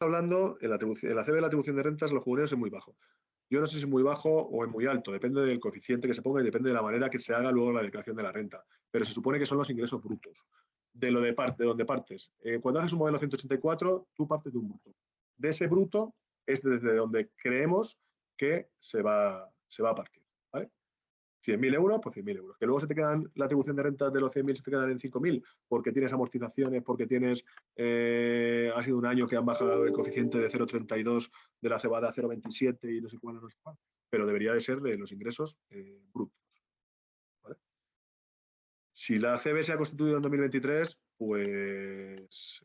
hablando, en la CB de la atribución de rentas, los comuneros es muy bajo. Yo no sé si es muy bajo o es muy alto, depende del coeficiente que se ponga y depende de la manera que se haga luego la declaración de la renta. Pero se supone que son los ingresos brutos, de donde partes. Cuando haces un modelo 184, tú partes de un bruto. De ese bruto es desde donde creemos que se va a partir. ¿Vale? 100.000 euros, pues 100.000 euros. Que luego se te quedan, la atribución de rentas de los 100.000 se te quedan en 5.000, porque tienes amortizaciones, porque tienes, ha sido un año que han bajado el coeficiente de 0,32 de la cebada a 0,27 y no sé cuál, no sé cuál. Pero debería de ser de los ingresos brutos. ¿Vale? Si la CB se ha constituido en 2023, pues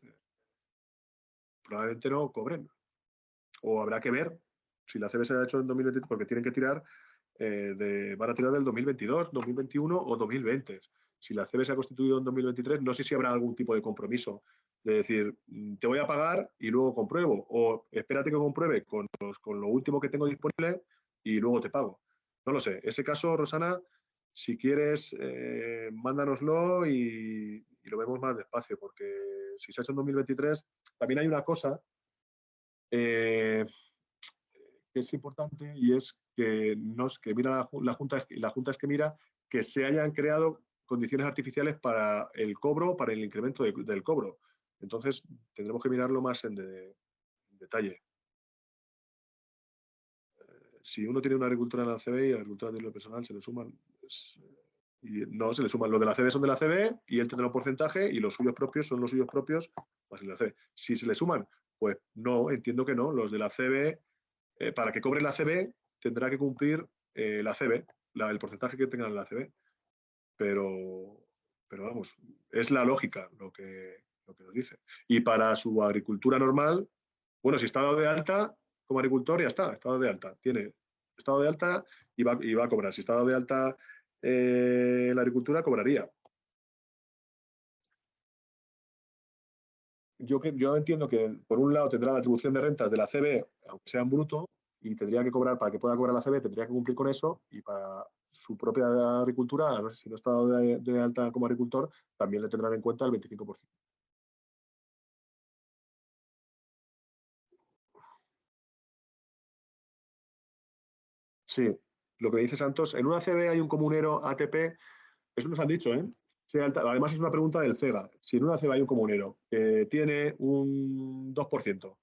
probablemente no cobren. O habrá que ver si la CB se ha hecho en 2023, porque tienen que tirar van a tirar del 2022, 2021 o 2020. Si la CB se ha constituido en 2023, no sé si habrá algún tipo de compromiso de decir, te voy a pagar y luego compruebo, o espérate que compruebe con lo último que tengo disponible y luego te pago. No lo sé. Ese caso, Rosana, si quieres, mándanoslo y lo vemos más despacio, porque si se ha hecho en 2023, también hay una cosa que es importante y es que mira la Junta es que mira que se hayan creado condiciones artificiales para el cobro, para el incremento del cobro. Entonces, tendremos que mirarlo más en detalle. Si uno tiene una agricultura en la CB y la agricultura a nivel personal, se le suman. Y no, se le suman. Los de la CB son de la CB y él tendrá un porcentaje y los suyos propios son los suyos propios más el de la CB. Si se le suman, pues no, entiendo que no. Los de la CB, para que cobre la CB, tendrá que cumplir la CB, el porcentaje que tenga en la CB. Pero vamos, es la lógica lo que nos dice. Y para su agricultura normal, bueno, si está dado de alta como agricultor, ya está dado de alta. Tiene estado de alta y va a cobrar. Si está dado de alta la agricultura, cobraría. Yo entiendo que, por un lado, tendrá la atribución de rentas de la CB, aunque sea en bruto, y tendría que cobrar, para que pueda cobrar la CB, tendría que cumplir con eso, y para su propia agricultura, no sé si no está dado de alta como agricultor, también le tendrán en cuenta el 25%. Sí, lo que dice Santos, en una CB hay un comunero ATP, eso nos han dicho, ¿eh? Además es una pregunta del CEGA. Si en una CB hay un comunero que tiene un 2%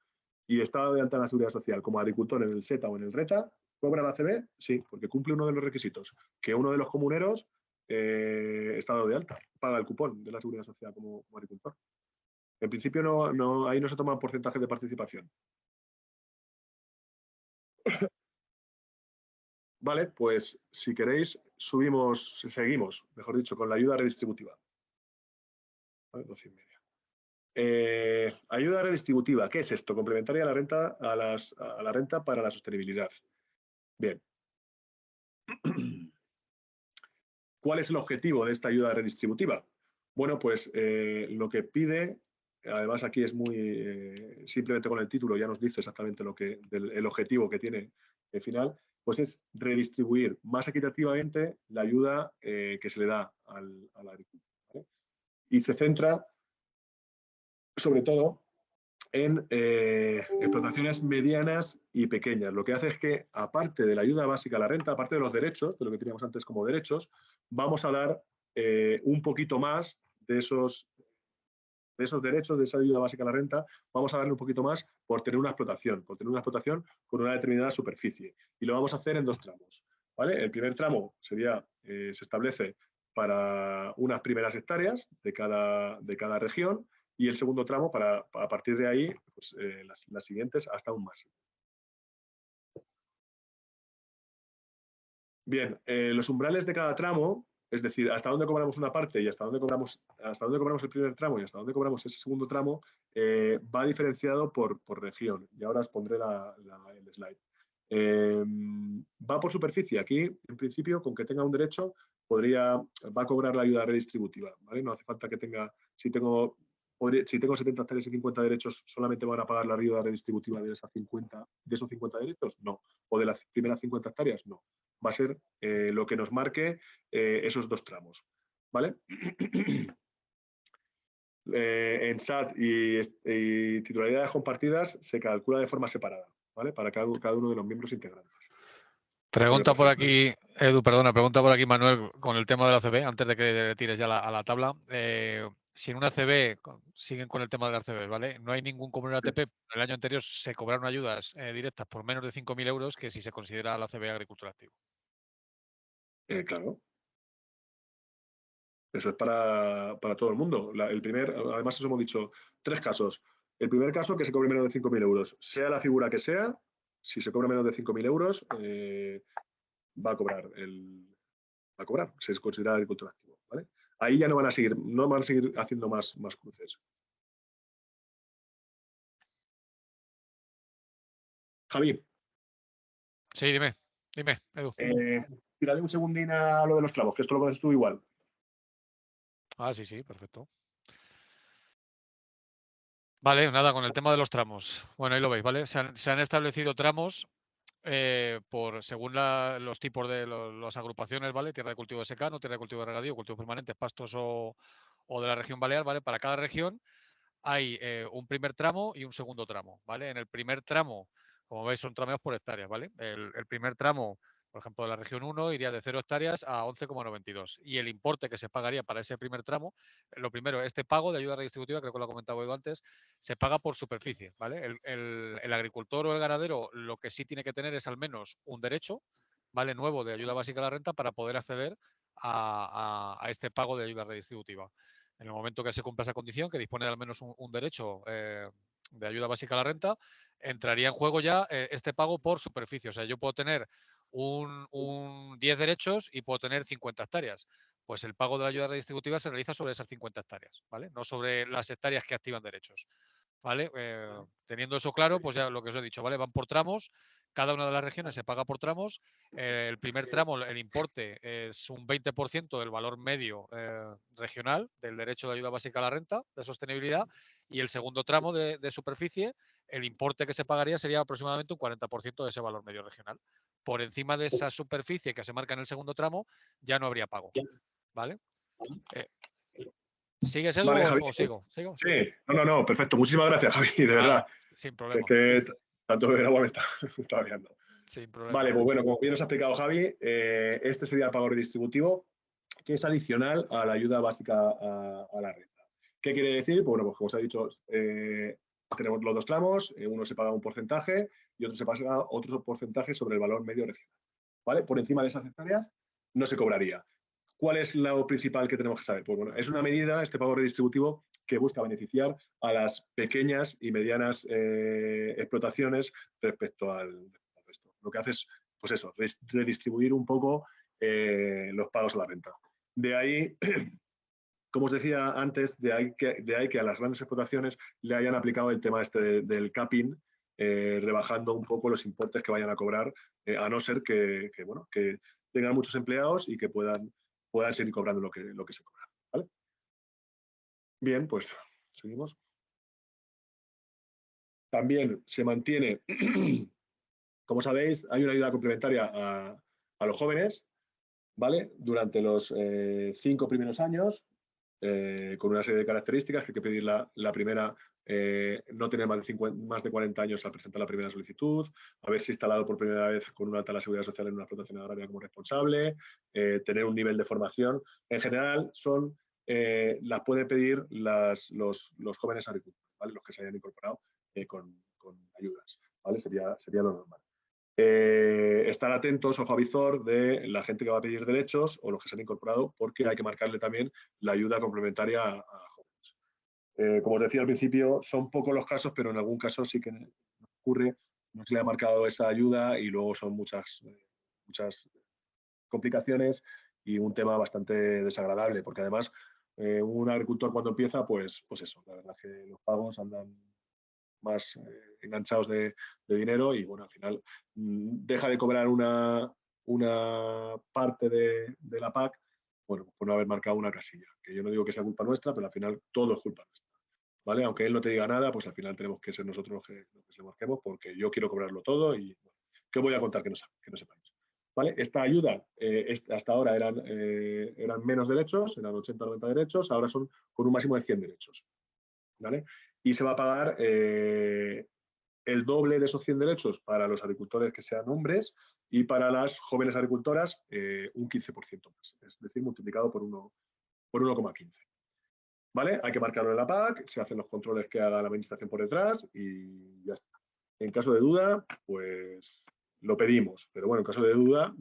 y está de alta en la Seguridad Social como agricultor en el SETA o en el RETA, ¿cobra la CB? Sí, porque cumple uno de los requisitos, que uno de los comuneros está dado de alta, paga el cupón de la Seguridad Social como agricultor. En principio ahí no se toman porcentajes de participación. Vale, pues si queréis, seguimos, mejor dicho, con la ayuda redistributiva. Vale, 12,5. Ayuda redistributiva, ¿qué es esto? Complementaria a la renta, a la renta para la sostenibilidad. Bien. ¿Cuál es el objetivo de esta ayuda redistributiva? Bueno, pues lo que pide, además aquí es muy, simplemente con el título ya nos dice exactamente el objetivo que tiene el final, pues es redistribuir más equitativamente la ayuda que se le da al agricultor. ¿Vale? Y se centra sobre todo en explotaciones medianas y pequeñas. Lo que hace es que, aparte de la ayuda básica a la renta, aparte de los derechos, de lo que teníamos antes como derechos, vamos a dar un poquito más de esos derechos, de esa ayuda básica a la renta, vamos a darle un poquito más por tener una explotación con una determinada superficie. Y lo vamos a hacer en dos tramos. ¿Vale? El primer tramo sería, se establece para unas primeras hectáreas de cada región, y el segundo tramo a partir de ahí, pues, las siguientes hasta un máximo. Bien, los umbrales de cada tramo, es decir, hasta dónde cobramos una parte y hasta dónde cobramos el primer tramo y hasta dónde cobramos ese segundo tramo, va diferenciado por región. Y ahora os pondré el slide. Va por superficie. Aquí, en principio, con que tenga un derecho, va a cobrar la ayuda redistributiva. ¿Vale? No hace falta que tenga, si tengo 70 hectáreas y 50 derechos, ¿solamente van a pagar la ayuda redistributiva de esos 50 derechos? No. ¿O de las primeras 50 hectáreas? No. Va a ser lo que nos marque esos dos tramos. ¿Vale? en SAT y titularidades compartidas se calcula de forma separada, ¿vale? Para cada uno de los miembros integrantes. Pregunta por aquí, Edu, perdona, pregunta por aquí Manuel con el tema de la CB, antes de que tires ya a la tabla. Si en una CB siguen con el tema de las CB, ¿vale? No hay ningún como en el ATP. El año anterior se cobraron ayudas directas por menos de 5.000 euros que si se considera la CB agricultura activa. Claro. Eso es para todo el mundo. Además, eso hemos dicho 3 casos. El primer caso, que se cobre menos de 5.000 euros. Sea la figura que sea, si se cobra menos de 5.000 euros, va a cobrar. Se considera agricultor activo. ¿Vale? Ahí ya no van a seguir haciendo más cruces. Javi. Sí, dime, Edu. Tírale un segundín a lo de los clavos, que esto lo conoces tú igual. Ah, sí, perfecto. Vale, nada, con el tema de los tramos. Bueno, ahí lo veis, ¿vale? Se han establecido tramos según los tipos de las agrupaciones, ¿vale? Tierra de cultivo de secano, tierra de cultivo de regadío, cultivos permanentes, pastos o de la región balear, ¿vale? Para cada región hay un primer tramo y un segundo tramo, ¿vale? En el primer tramo, como veis, son trameos por hectáreas, ¿vale? El primer tramo, por ejemplo, de la región 1 iría de 0 hectáreas a 11,92. Y el importe que se pagaría para ese primer tramo, lo primero, este pago de ayuda redistributiva, creo que lo ha comentado Edu antes, se paga por superficie, ¿vale? El agricultor o el ganadero lo que sí tiene que tener es al menos un derecho, ¿vale? Nuevo de ayuda básica a la renta para poder acceder a este pago de ayuda redistributiva. En el momento que se cumpla esa condición, que dispone de al menos un derecho de ayuda básica a la renta, entraría en juego ya este pago por superficie. O sea, yo puedo tener 10 derechos y puedo tener 50 hectáreas. Pues el pago de la ayuda redistributiva se realiza sobre esas 50 hectáreas, ¿vale? No sobre las hectáreas que activan derechos. ¿Vale? Teniendo eso claro, pues ya lo que os he dicho, ¿vale? Van por tramos, cada una de las regiones se paga por tramos. El primer tramo, el importe es un 20% del valor medio regional del derecho de ayuda básica a la renta, de sostenibilidad, y el segundo tramo de superficie, el importe que se pagaría sería aproximadamente un 40% de ese valor medio regional. Por encima de esa superficie que se marca en el segundo tramo, ya no habría pago. ¿Vale? ¿Sigues, Edu, Vale, Javi. o sigo? ¿Sigo? Sí, no, perfecto. Muchísimas gracias, Javi, de verdad. Sin Es problema. que tanto el agua me está viendo. Sin problema. Vale, pues bueno, como bien nos ha explicado Javi, este sería el pago redistributivo, que es adicional a la ayuda básica a la renta. ¿Qué quiere decir? Pues bueno, pues como os he dicho, tenemos los 2 tramos, uno se paga un porcentaje y otro se paga otro porcentaje sobre el valor medio regional. ¿Vale? Por encima de esas hectáreas no se cobraría. ¿Cuál es lo principal que tenemos que saber? Pues bueno, es una medida, este pago redistributivo, que busca beneficiar a las pequeñas y medianas explotaciones respecto al resto. Lo que hace es, pues eso, redistribuir un poco los pagos a la renta. De ahí, como os decía antes, de ahí que a las grandes explotaciones le hayan aplicado el tema este del capping, rebajando un poco los importes que vayan a cobrar, a no ser que tengan muchos empleados y que puedan seguir cobrando lo que se cobra. ¿Vale? Bien, pues seguimos. También se mantiene, como sabéis, hay una ayuda complementaria a los jóvenes, ¿vale? Durante los 5 primeros años, con una serie de características que hay que pedir la primera, no tener más de 40 años al presentar la primera solicitud, haberse instalado por primera vez con una alta a la seguridad social en una explotación agraria como responsable, tener un nivel de formación. En general, las pueden pedir los jóvenes agricultores, ¿vale? Los que se hayan incorporado con ayudas, ¿vale? Sería lo normal. Estar atentos, ojo avizor, de la gente que va a pedir derechos o los que se han incorporado, porque hay que marcarle también la ayuda complementaria a jóvenes. Como os decía al principio, son pocos los casos, pero en algún caso sí que ocurre, no se le ha marcado esa ayuda y luego son muchas complicaciones y un tema bastante desagradable, porque además un agricultor cuando empieza, pues eso, la verdad es que los pagos andan más enganchados de dinero y bueno, al final deja de cobrar una parte de la PAC, bueno, por no haber marcado una casilla. Que yo no digo que sea culpa nuestra, pero al final todo es culpa nuestra. ¿Vale? Aunque él no te diga nada, pues al final tenemos que ser nosotros los que se marquemos porque yo quiero cobrarlo todo y bueno, ¿qué voy a contar que no sepáis? ¿Vale? Esta ayuda hasta ahora eran menos derechos, eran 80 o 90 derechos, ahora son con un máximo de 100 derechos. ¿vale? Y se va a pagar el doble de esos 100 derechos para los agricultores que sean hombres y para las jóvenes agricultoras un 15% más, es decir, multiplicado por 1,15. ¿Vale? Hay que marcarlo en la PAC, se hacen los controles que haga la administración por detrás y ya está. En caso de duda, pues lo pedimos, pero bueno, en caso de duda,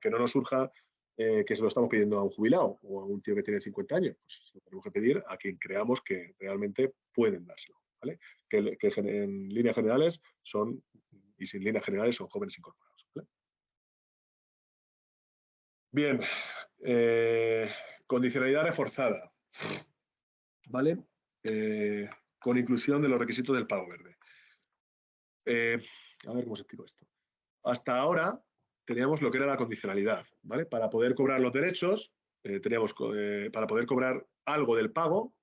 que no nos surja que se lo estamos pidiendo a un jubilado o a un tío que tiene 50 años, pues lo tenemos que pedir a quien creamos que realmente pueden dárselo, ¿vale? Que en líneas generales son, y sin líneas generales, son jóvenes incorporados, ¿vale? Bien, condicionalidad reforzada, ¿vale? Con inclusión de los requisitos del pago verde. A ver cómo se explico esto. Hasta ahora teníamos lo que era la condicionalidad, ¿vale? Para poder cobrar los derechos, teníamos, para poder cobrar algo del pago,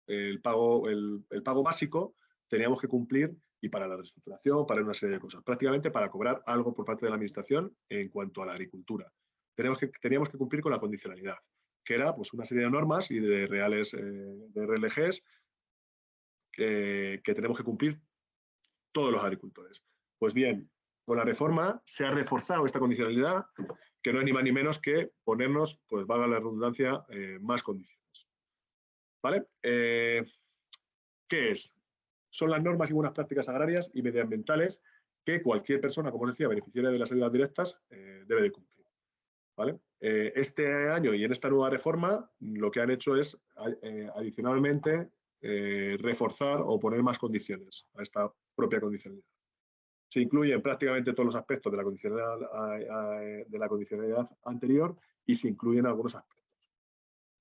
el pago básico, teníamos que cumplir, y para la reestructuración, para una serie de cosas, prácticamente para cobrar algo por parte de la administración en cuanto a la agricultura. Teníamos que cumplir con la condicionalidad, que era pues, una serie de normas y de reales, de RLGs que tenemos que cumplir todos los agricultores. Pues bien, con la reforma se ha reforzado esta condicionalidad, que no es ni más ni menos que ponernos, pues valga la redundancia, más condiciones. ¿Vale? ¿Qué es? Son las normas y buenas prácticas agrarias y medioambientales que cualquier persona, como os decía, beneficiaria de las ayudas directas, debe de cumplir. ¿Vale? Este año y en esta nueva reforma lo que han hecho es adicionalmente reforzar o poner más condiciones a esta propia condicionalidad. Se incluyen prácticamente todos los aspectos de la condicionalidad anterior y se incluyen algunos aspectos.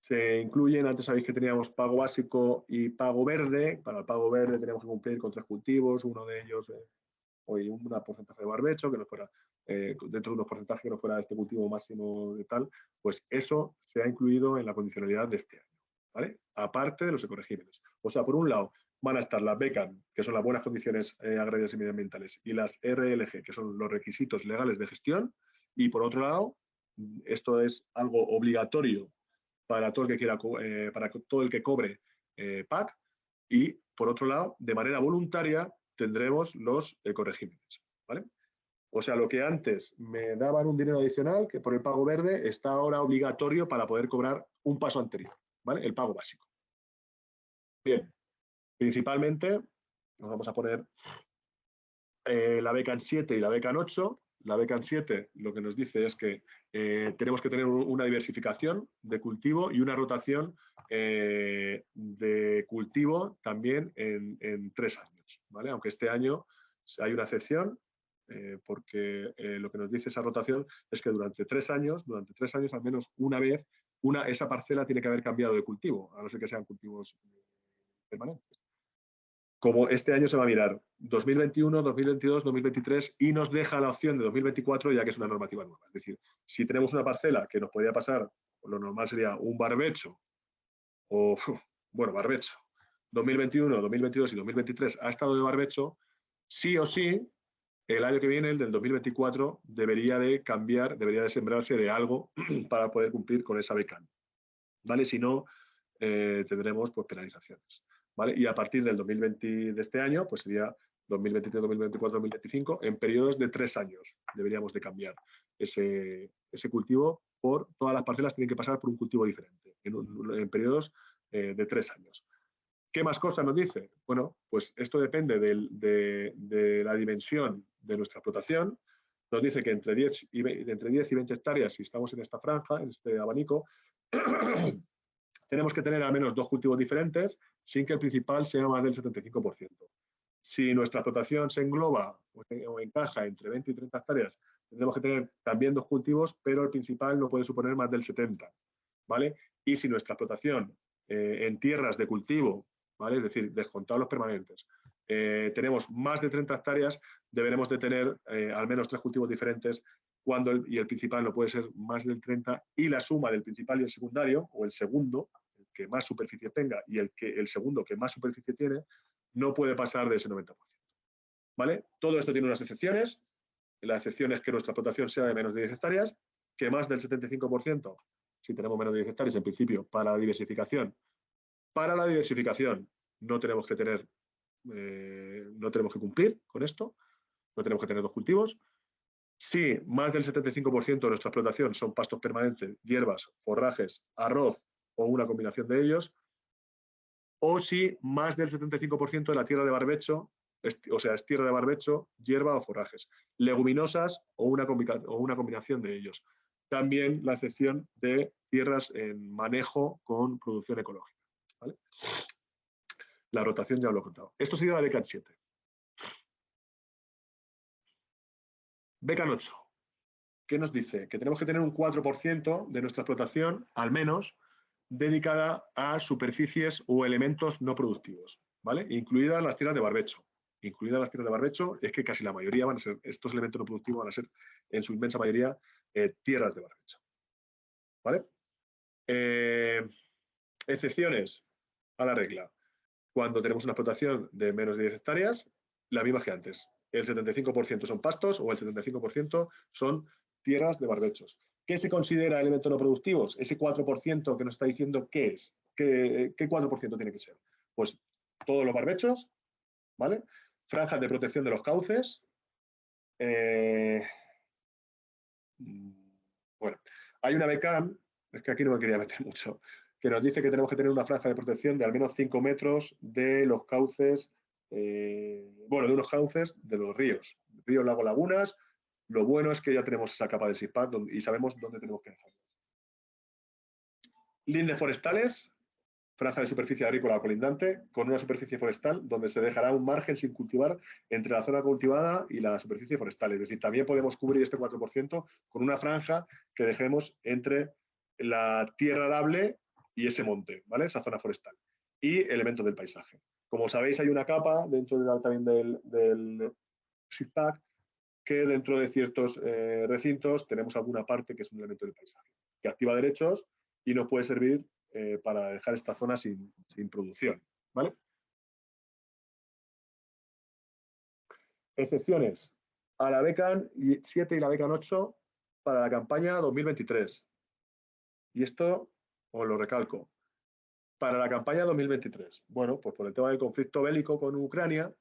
Se incluyen, antes sabéis que teníamos pago básico y pago verde. Para el pago verde teníamos que cumplir con 3 cultivos, uno de ellos hoy un porcentaje de barbecho, que no fuera dentro de unos porcentajes que no fuera este cultivo máximo de tal, pues eso se ha incluido en la condicionalidad de este año, ¿vale? Aparte de los ecoregímenes. O sea, por un lado van a estar las BECAN, que son las buenas condiciones agrarias y medioambientales, y las RLG, que son los requisitos legales de gestión, y por otro lado, esto es algo obligatorio para todo el que quiera, para todo el que cobre PAC, y por otro lado, de manera voluntaria, tendremos los ecoregímenes, ¿vale? O sea, lo que antes me daban un dinero adicional, que por el pago verde, está ahora obligatorio para poder cobrar un paso anterior, ¿vale? El pago básico. Bien, principalmente nos vamos a poner la BECAN 7 y la BECAN 8. La BECAN 7 lo que nos dice es que tenemos que tener una diversificación de cultivo y una rotación de cultivo también en 3 años, ¿vale? Aunque este año hay una excepción, porque lo que nos dice esa rotación es que durante 3 años al menos una vez, esa parcela tiene que haber cambiado de cultivo, a no ser que sean cultivos permanentes. Como este año se va a mirar 2021, 2022, 2023 y nos deja la opción de 2024 ya que es una normativa nueva. Es decir, si tenemos una parcela que nos podría pasar, lo normal sería un barbecho o, bueno, barbecho, 2021, 2022 y 2023 ha estado de barbecho, sí o sí, el año que viene, el del 2024, debería de cambiar, debería de sembrarse de algo para poder cumplir con esa beca. ¿Vale? Si no, tendremos pues, penalizaciones. ¿Vale? Y a partir del 2020 de este año, pues sería 2023, 2024, 2025, en periodos de 3 años deberíamos de cambiar ese cultivo por todas las parcelas tienen que pasar por un cultivo diferente, en periodos de 3 años. ¿Qué más cosas nos dice? Bueno, pues esto depende de la dimensión de nuestra explotación. Nos dice que entre 10 y 20 hectáreas, si estamos en esta franja, en este abanico, tenemos que tener al menos 2 cultivos diferentes sin que el principal sea más del 75%. Si nuestra explotación se engloba o encaja entre 20 y 30 hectáreas, tendremos que tener también 2 cultivos, pero el principal no puede suponer más del 70%. ¿Vale? Y si nuestra explotación en tierras de cultivo, ¿vale? Es decir, descontados los permanentes, tenemos más de 30 hectáreas, deberemos de tener al menos 3 cultivos diferentes y el principal no puede ser más del 30 y la suma del principal y el secundario, o el segundo, el que más superficie tenga y el segundo que más superficie tiene, no puede pasar de ese 90%. ¿Vale? Todo esto tiene unas excepciones. La excepción es que nuestra explotación sea de menos de 10 hectáreas, que más del 75%, si tenemos menos de 10 hectáreas en principio, para la diversificación. Para la diversificación, no tenemos que tener, no tenemos que cumplir con esto, no tenemos que tener 2 cultivos. Si más del 75% de nuestra explotación son pastos permanentes, hierbas, forrajes, arroz o una combinación de ellos, o si más del 75% de la tierra de barbecho, o sea, es tierra de barbecho, hierba o forrajes, leguminosas o una combinación de ellos. También la excepción de tierras en manejo con producción ecológica. ¿Vale? La rotación ya lo he contado. Esto sería la BECAN 7. BECAN 8. ¿Qué nos dice? Que tenemos que tener un 4% de nuestra explotación, al menos, dedicada a superficies o elementos no productivos, ¿vale? Incluidas las tierras de barbecho. Incluidas las tierras de barbecho, es que casi la mayoría van a ser, estos elementos no productivos van a ser, en su inmensa mayoría, tierras de barbecho. ¿Vale? Excepciones a la regla. Cuando tenemos una explotación de menos de 10 hectáreas, la misma que antes. El 75% son pastos o el 75% son tierras de barbechos. ¿Qué se considera elementos no productivos? Ese 4% que nos está diciendo qué es. ¿Qué 4% tiene que ser? Pues todos los barbechos, ¿vale? Franjas de protección de los cauces. Bueno, hay una BECAN, es que aquí no me quería meter mucho, que nos dice que tenemos que tener una franja de protección de al menos 5 metros de los cauces, bueno, de unos cauces de los ríos, lagos, lagunas. Lo bueno es que ya tenemos esa capa de SIPAC y sabemos dónde tenemos que dejarlas. Lindes forestales, franja de superficie agrícola colindante, con una superficie forestal donde se dejará un margen sin cultivar entre la zona cultivada y la superficie forestal. Es decir, también podemos cubrir este 4% con una franja que dejemos entre la tierra arable y ese monte, ¿vale? Esa zona forestal. Y elementos del paisaje. Como sabéis, hay una capa dentro también del SIPAC que dentro de ciertos recintos tenemos alguna parte que es un elemento del paisaje, que activa derechos y nos puede servir para dejar esta zona sin producción. ¿Vale? Excepciones a la BECAN 7 y la BECAN 8 para la campaña 2023. Y esto os lo recalco. Para la campaña 2023, bueno, pues por el tema del conflicto bélico con Ucrania,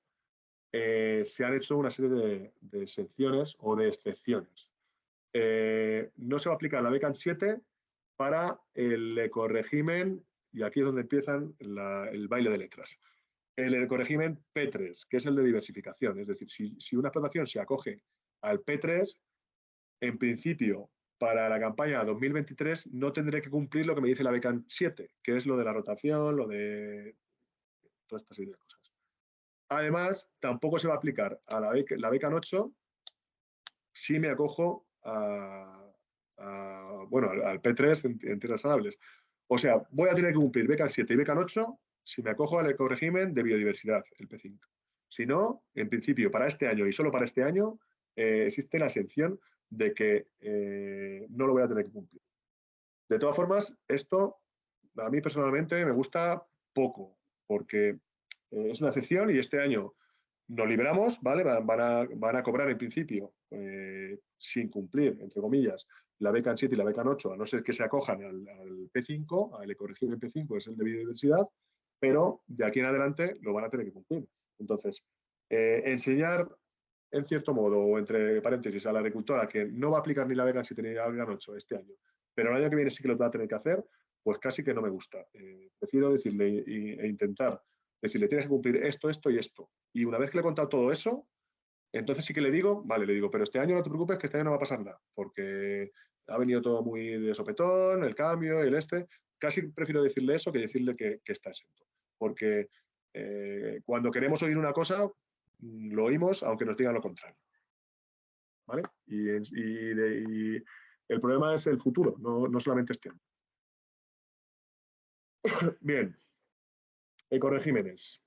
se han hecho una serie de excepciones o de excepciones. No se va a aplicar la BECAN 7 para el ecorégimen, y aquí es donde empiezan el baile de letras. El ecorégimen P3, que es el de diversificación. Es decir, si una explotación se acoge al P3, en principio, para la campaña 2023 no tendré que cumplir lo que me dice la BECAN 7, que es lo de la rotación, lo de toda esta serie de cosas. Además, tampoco se va a aplicar a la BECAN 8 si me acojo bueno, al P3 en tierras arables. O sea, voy a tener que cumplir BECAN 7 y BECAN 8 si me acojo al ecorégimen de biodiversidad, el P5. Si no, en principio, para este año y solo para este año, existe la exención de que no lo voy a tener que cumplir. De todas formas, esto a mí personalmente me gusta poco, porque es una excepción y este año nos liberamos, ¿vale? Van a cobrar en principio, sin cumplir, entre comillas, la BECAN 7 y la BECAN 8, a no ser que se acojan al P5, al ecorégimen P5, es el de biodiversidad, pero de aquí en adelante lo van a tener que cumplir. Entonces, enseñar en cierto modo, o entre paréntesis, a la agricultora que no va a aplicar ni la BECAN 7 ni la BECAN 8 este año, pero el año que viene sí que lo va a tener que hacer, pues casi que no me gusta. Prefiero decirle e intentar decirle, tienes que cumplir esto, esto y esto. Y una vez que le he contado todo eso, entonces sí que le digo, vale, le digo, pero este año no te preocupes, que este año no va a pasar nada, porque ha venido todo muy de sopetón, el cambio, el este. Casi prefiero decirle eso que decirle que está exento. Porque cuando queremos oír una cosa, lo oímos aunque nos digan lo contrario. ¿Vale? Y el problema es el futuro, no solamente este año. Bien. Ecoregímenes.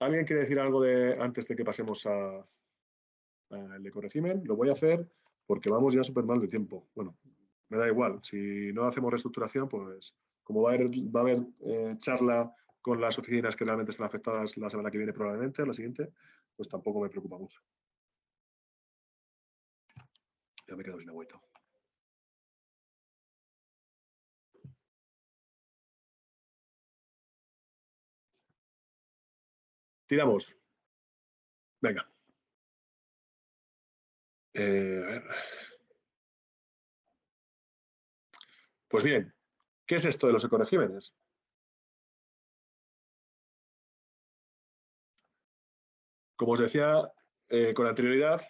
¿Alguien quiere decir algo antes de que pasemos al ecorégimen? Lo voy a hacer porque vamos ya súper mal de tiempo. Bueno, me da igual. Si no hacemos reestructuración, pues como va a haber charla con las oficinas que realmente están afectadas la semana que viene probablemente, o la siguiente, pues tampoco me preocupa mucho. Ya me quedo sin agüita. tiramos. Venga. A ver. Pues bien, ¿qué es esto de los ecoregímenes? Como os decía con anterioridad,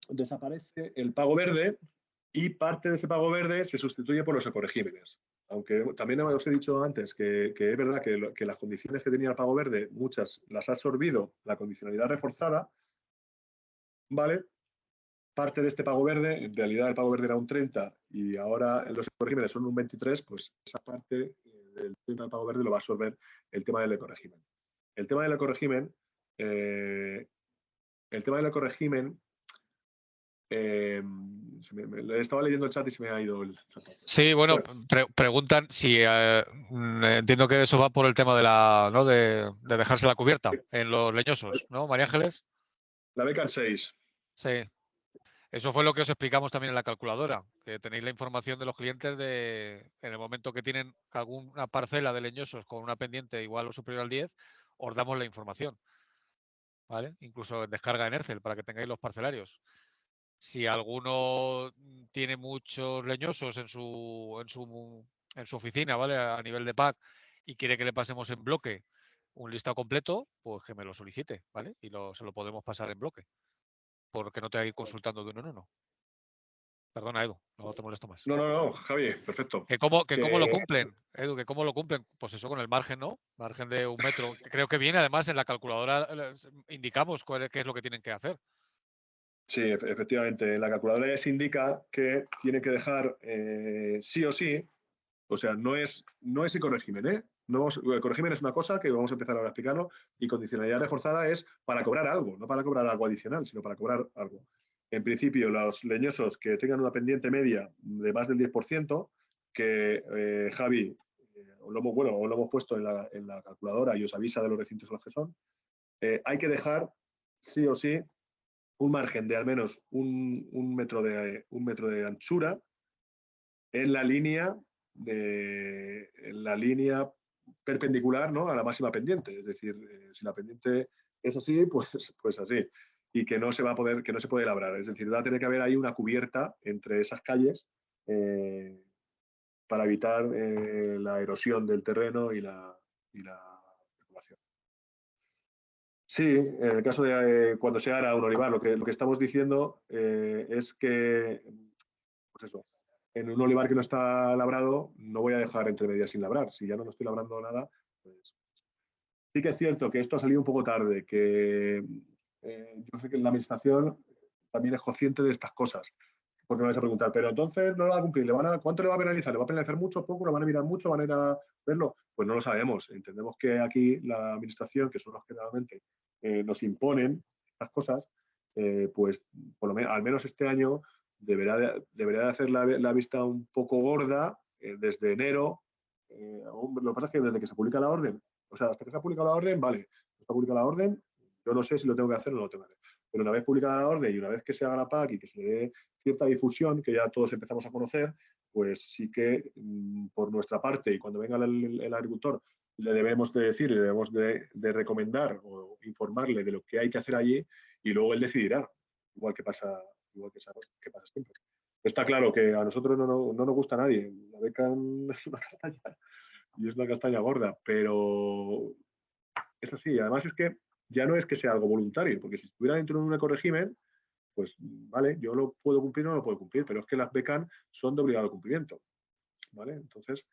desaparece el pago verde y parte de ese pago verde se sustituye por los ecoregímenes. Aunque también os he dicho antes que es verdad que las condiciones que tenía el pago verde, muchas las ha absorbido la condicionalidad reforzada, ¿vale? Parte de este pago verde, en realidad el pago verde era un 30 y ahora los ecoregímenes son un 23, pues esa parte del 30 del pago verde lo va a absorber el tema del ecoregimen. El tema del ecoregimen, estaba leyendo el chat y se me ha ido el chat. Sí, bueno, preguntan si entiendo que eso va por el tema de la, ¿no? de dejarse la cubierta en los leñosos, ¿no, María Ángeles? La beca en 6. Sí. Eso fue lo que os explicamos también en la calculadora, que tenéis la información de los clientes en el momento que tienen alguna parcela de leñosos con una pendiente igual o superior al 10, os damos la información, ¿vale? Incluso en descarga en Excel para que tengáis los parcelarios. Si alguno tiene muchos leñosos en su oficina, ¿vale? A nivel de pack y quiere que le pasemos en bloque un listado completo, pues que me lo solicite, ¿vale? Y se lo podemos pasar en bloque, porque no te hay que ir consultando de uno en uno. Perdona, Edu, no te molesto más. No, Javi, perfecto. ¿Que cómo lo cumplen, Edu? ¿Que cómo lo cumplen? Pues eso con el margen, ¿no? Margen de 1 metro. Creo que viene, además, en la calculadora indicamos qué es lo que tienen que hacer. Sí, efectivamente. La calculadora les indica que tienen que dejar sí o sí, o sea, no es ecorégimen, ¿eh? No, ecorégimen es una cosa que vamos a empezar ahora a explicarlo y condicionalidad reforzada es para cobrar algo, no para cobrar algo adicional, sino para cobrar algo. En principio, los leñosos que tengan una pendiente media de más del 10%, que Javi, os lo hemos puesto en la calculadora y os avisa de los recintos a los que son, hay que dejar sí o sí un margen de al menos un metro de anchura en la línea perpendicular, ¿no? A la máxima pendiente. Es decir, si la pendiente es así, pues así. Y que no se puede labrar. Es decir, va a tener que haber ahí una cubierta entre esas calles para evitar la erosión del terreno y la especulación. Sí, en el caso de cuando se ara un olivar, lo que estamos diciendo es que, pues eso, en un olivar que no está labrado, no voy a dejar entre medias sin labrar. Si ya no estoy labrando nada, pues sí que es cierto que esto ha salido un poco tarde, que yo sé que la administración también es consciente de estas cosas. Porque me vais a preguntar, pero entonces no lo va a cumplir, ¿cuánto le va a penalizar? ¿Le va a penalizar mucho, poco? ¿Lo van a mirar mucho? ¿Van a ir a verlo? Pues no lo sabemos. Entendemos que aquí la administración, que son los que generalmente nos imponen estas cosas, pues por lo menos, al menos este año deberá de hacer la vista un poco gorda desde enero. Lo que pasa es que desde que se publica la orden, o sea, hasta que se ha publicado la orden, vale, está publicada la orden, yo no sé si lo tengo que hacer o no lo tengo que hacer. Pero una vez publicada la orden y una vez que se haga la PAC y que se dé cierta difusión, que ya todos empezamos a conocer, pues sí que por nuestra parte y cuando venga el agricultor le debemos de decir, le debemos de recomendar o informarle de lo que hay que hacer allí y luego él decidirá, igual que pasa siempre. Está claro que a nosotros no nos gusta a nadie. La beca es una castaña y es una castaña gorda, pero es así. Además es que ya no es que sea algo voluntario, porque si estuviera dentro de un ecorégimen, pues vale, yo lo puedo cumplir o no lo puedo cumplir, pero es que las becas son de obligado cumplimiento, ¿vale? Entonces,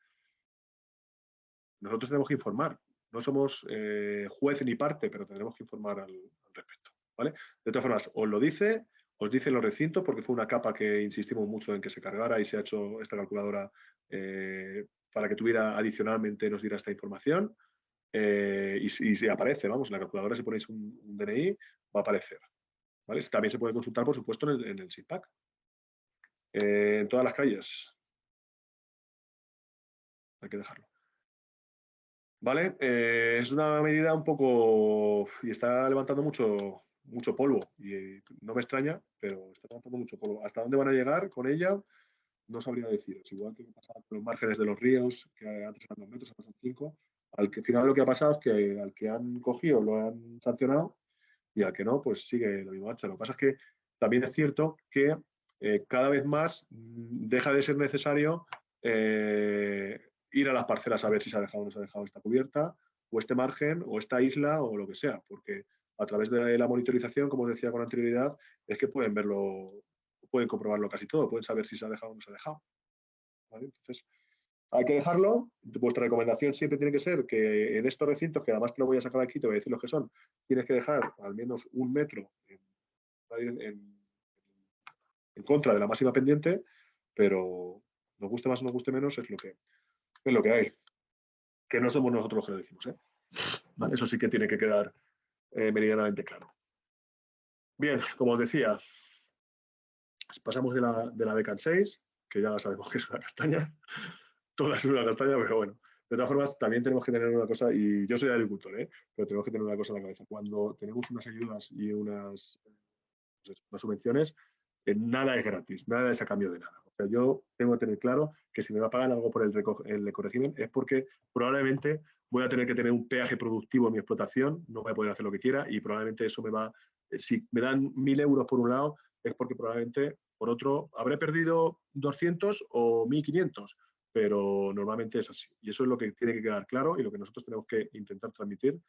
nosotros tenemos que informar. No somos juez ni parte, pero tenemos que informar al respecto, ¿vale? De todas formas, os dice los recintos, porque fue una capa que insistimos mucho en que se cargara y se ha hecho esta calculadora para que tuviera adicionalmente, nos diera esta información. Y si aparece, vamos, en la calculadora si ponéis un DNI, va a aparecer. ¿Vale? También se puede consultar, por supuesto, en el SIPAC. En todas las calles. Hay que dejarlo. ¿Vale? Es una medida un poco... y está levantando mucho polvo. Y no me extraña, pero está levantando mucho polvo. ¿Hasta dónde van a llegar con ella? No sabría deciros. Igual que pasa con los márgenes de los ríos, que antes eran 2 metros, ahora son 5. Al final lo que ha pasado es que al que han cogido lo han sancionado y al que no, pues sigue lo mismo marcha. Lo que pasa es que también es cierto que cada vez más deja de ser necesario ir a las parcelas a ver si se ha dejado o no se ha dejado esta cubierta, o este margen, o esta isla, o lo que sea, porque a través de la monitorización, como os decía con anterioridad, es que pueden verlo, pueden comprobarlo casi todo, pueden saber si se ha dejado o no se ha dejado. ¿Vale? Entonces, hay que dejarlo. Vuestra recomendación siempre tiene que ser que en estos recintos, que además te lo voy a sacar aquí, te voy a decir los que son, tienes que dejar al menos 1 metro en contra de la máxima pendiente, pero nos guste más o nos guste menos, es lo que hay. Que no somos nosotros los que lo decimos. ¿Vale? Eso sí que tiene que quedar meridianamente claro. Bien, como os decía, pasamos de la Becan 6, que ya sabemos que es una castaña. Toda es una castaña, pero bueno. De todas formas, también tenemos que tener una cosa, y yo soy agricultor, pero tenemos que tener una cosa en la cabeza. Cuando tenemos unas ayudas y unas subvenciones, nada es gratis, nada es a cambio de nada. O sea, yo tengo que tener claro que si me va a pagar algo por el ecorégimen es porque probablemente voy a tener que tener un peaje productivo en mi explotación, no voy a poder hacer lo que quiera y probablemente eso me va, si me dan 1.000 euros por un lado, es porque probablemente por otro habré perdido 200 o 1.500, pero normalmente es así. Y eso es lo que tiene que quedar claro y lo que nosotros tenemos que intentar transmitir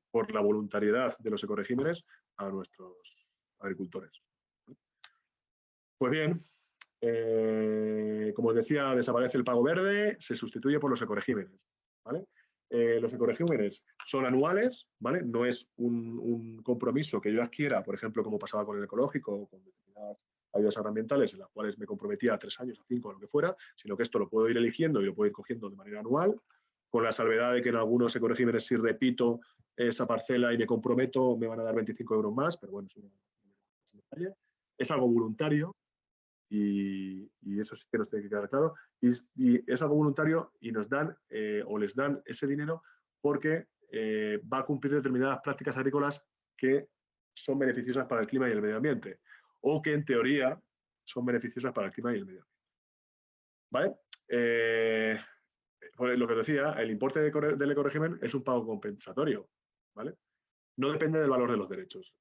por la voluntariedad de los ecoregímenes a nuestros agricultores. Pues bien, como os decía, desaparece el pago verde, se sustituye por los ecoregímenes. ¿Vale? Los ecoregímenes son anuales, ¿vale? No es un compromiso que yo adquiera, por ejemplo, como pasaba con el ecológico o con determinadas ayudas agroambientales en las cuales me comprometía a 3 años, a 5, a lo que fuera, sino que esto lo puedo ir eligiendo y lo puedo ir cogiendo de manera anual, con la salvedad de que en algunos ecoregímenes si repito esa parcela y me comprometo me van a dar 25 euros más, pero bueno, es algo voluntario, y eso sí que nos tiene que quedar claro. Y es algo voluntario y nos dan o les dan ese dinero porque va a cumplir determinadas prácticas agrícolas que son beneficiosas para el clima y el medio ambiente, o que en teoría son beneficiosas para el clima y el medio ambiente. ¿Vale? Por lo que decía, el importe del ecorégimen es un pago compensatorio. ¿Vale? No depende del valor de los derechos.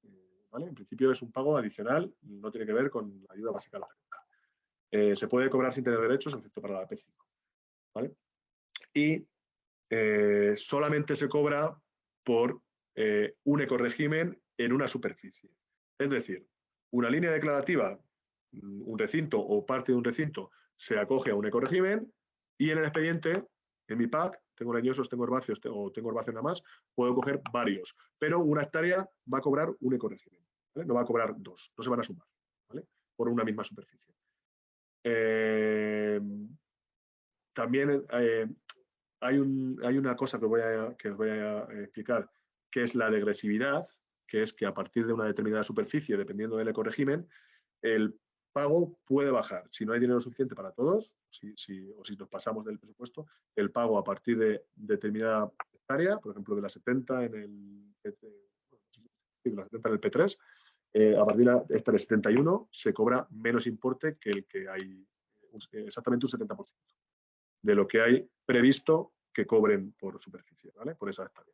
¿Vale? En principio es un pago adicional, no tiene que ver con la ayuda básica a la renta. Se puede cobrar sin tener derechos, excepto para la P5. ¿Vale? Y solamente se cobra por un ecorégimen en una superficie. Es decir, una línea declarativa, un recinto o parte de un recinto se acoge a un ecorégimen y en el expediente, en mi PAC, tengo leñosos, tengo herbáceos o tengo herbáceos nada más, puedo coger varios, pero una hectárea va a cobrar un ecorégimen, ¿vale? No va a cobrar dos, no se van a sumar, ¿vale? Por una misma superficie. También hay una cosa que os voy a explicar, que es la degresividad, que es que a partir de una determinada superficie, dependiendo del ecorégimen, el pago puede bajar. Si no hay dinero suficiente para todos, o si nos pasamos del presupuesto, el pago a partir de determinada hectárea, por ejemplo, de las 70 en el P3, a partir de esta de 71 se cobra menos importe que el que hay, exactamente un 70% de lo que hay previsto que cobren por superficie, ¿vale? Por esa hectárea.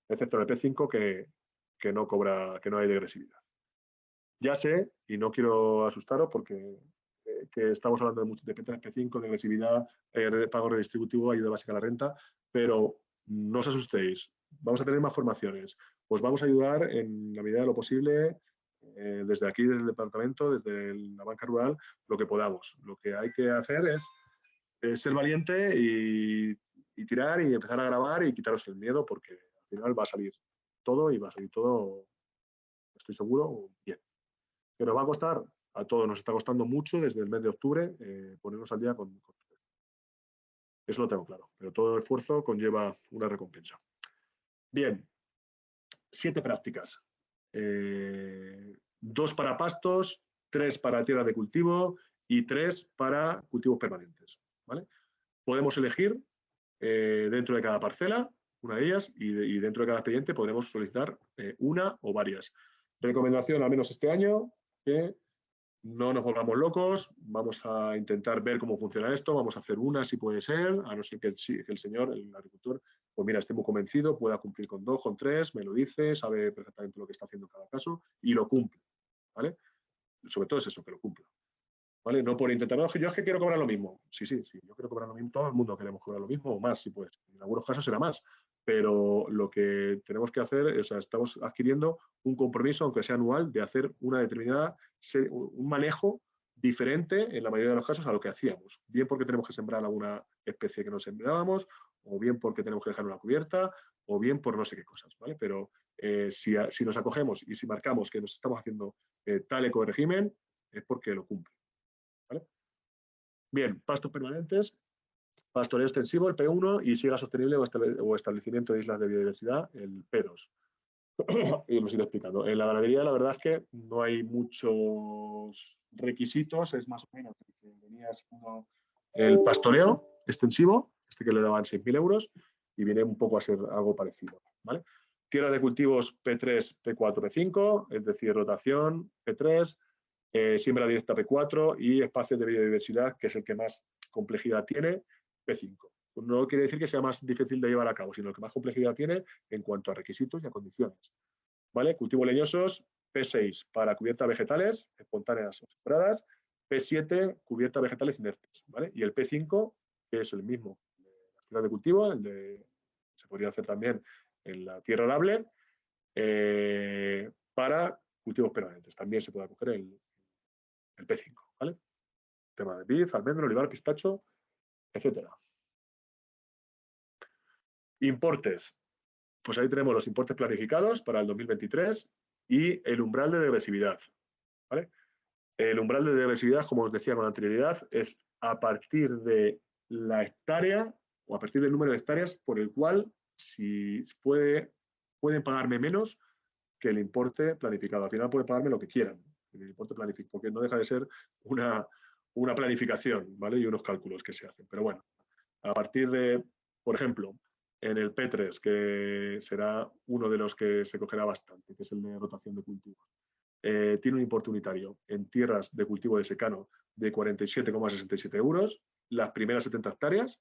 Excepto en el P5 que no cobra, que no hay degresividad. Ya sé, y no quiero asustaros porque que estamos hablando de P3, P5, degresividad, pago redistributivo, ayuda básica a la renta, pero no os asustéis, vamos a tener más formaciones. Os vamos a ayudar en la medida de lo posible, desde aquí, desde el departamento, desde la banca rural, lo que podamos. Lo que hay que hacer es ser valiente y tirar y empezar a grabar y quitaros el miedo porque al final va a salir todo y va a salir todo, estoy seguro, bien. Que nos va a costar, a todos nos está costando mucho desde el mes de octubre ponernos al día con eso lo tengo claro, pero todo esfuerzo conlleva una recompensa. Bien, 7 prácticas. 2 para pastos, 3 para tierras de cultivo y 3 para cultivos permanentes. ¿Vale? Podemos elegir dentro de cada parcela una de ellas y dentro de cada expediente podremos solicitar una o varias. Recomendación, al menos este año, que no nos volvamos locos, vamos a intentar ver cómo funciona esto, vamos a hacer una si puede ser, a no ser que el señor, el agricultor, pues mira, esté muy convencido, pueda cumplir con 2, con 3, me lo dice, sabe perfectamente lo que está haciendo en cada caso y lo cumple, ¿vale? Sobre todo es eso, que lo cumpla, ¿vale? No por intentar, no, yo es que quiero cobrar lo mismo. Sí, yo quiero cobrar lo mismo, todo el mundo queremos cobrar lo mismo o más, si puede ser. En algunos casos será más, pero lo que tenemos que hacer, o sea, estamos adquiriendo un compromiso, aunque sea anual, de hacer una determinada, un manejo diferente en la mayoría de los casos a lo que hacíamos. Bien porque tenemos que sembrar alguna especie que no sembrábamos, o bien porque tenemos que dejar una cubierta, o bien por no sé qué cosas, ¿vale? Pero si nos acogemos y si marcamos que nos estamos haciendo tal ecorégimen, es porque lo cumple, ¿vale? Bien, pastos permanentes, pastoreo extensivo, el P1, y siega sostenible o establecimiento de islas de biodiversidad, el P2. Y los iré explicando. En la ganadería, la verdad es que no hay muchos requisitos, es más o menos el que venía siendo el pastoreo extensivo, este que le daban 6.000 euros, y viene un poco a ser algo parecido, ¿vale? Tierra de cultivos P3, P4, P5, es decir, rotación P3, siembra directa P4 y espacios de biodiversidad, que es el que más complejidad tiene, P5. No quiere decir que sea más difícil de llevar a cabo, sino que más complejidad tiene en cuanto a requisitos y a condiciones. ¿Vale? Cultivos leñosos, P6 para cubiertas vegetales, espontáneas o sembradas, P7 cubiertas vegetales inertes, ¿vale? Y el P5, que es el mismo de las tierras de cultivo, se podría hacer también en la tierra arable, para cultivos permanentes. También se puede coger el P5, ¿vale? Tema de vid, almendro, olivar, pistacho, etcétera. Importes. Pues ahí tenemos los importes planificados para el 2023 y el umbral de degresividad, ¿vale? El umbral de degresividad, como os decía con anterioridad, es a partir de la hectárea o a partir del número de hectáreas por el cual si pueden pagarme menos que el importe planificado. Al final pueden pagarme lo que quieran, el importe planificado, porque no deja de ser una planificación, ¿vale? Y unos cálculos que se hacen. Pero bueno, a partir de, por ejemplo, en el P3, que será uno de los que se cogerá bastante, que es el de rotación de cultivos, tiene un importe unitario en tierras de cultivo de secano de 47,67 euros, las primeras 70 hectáreas,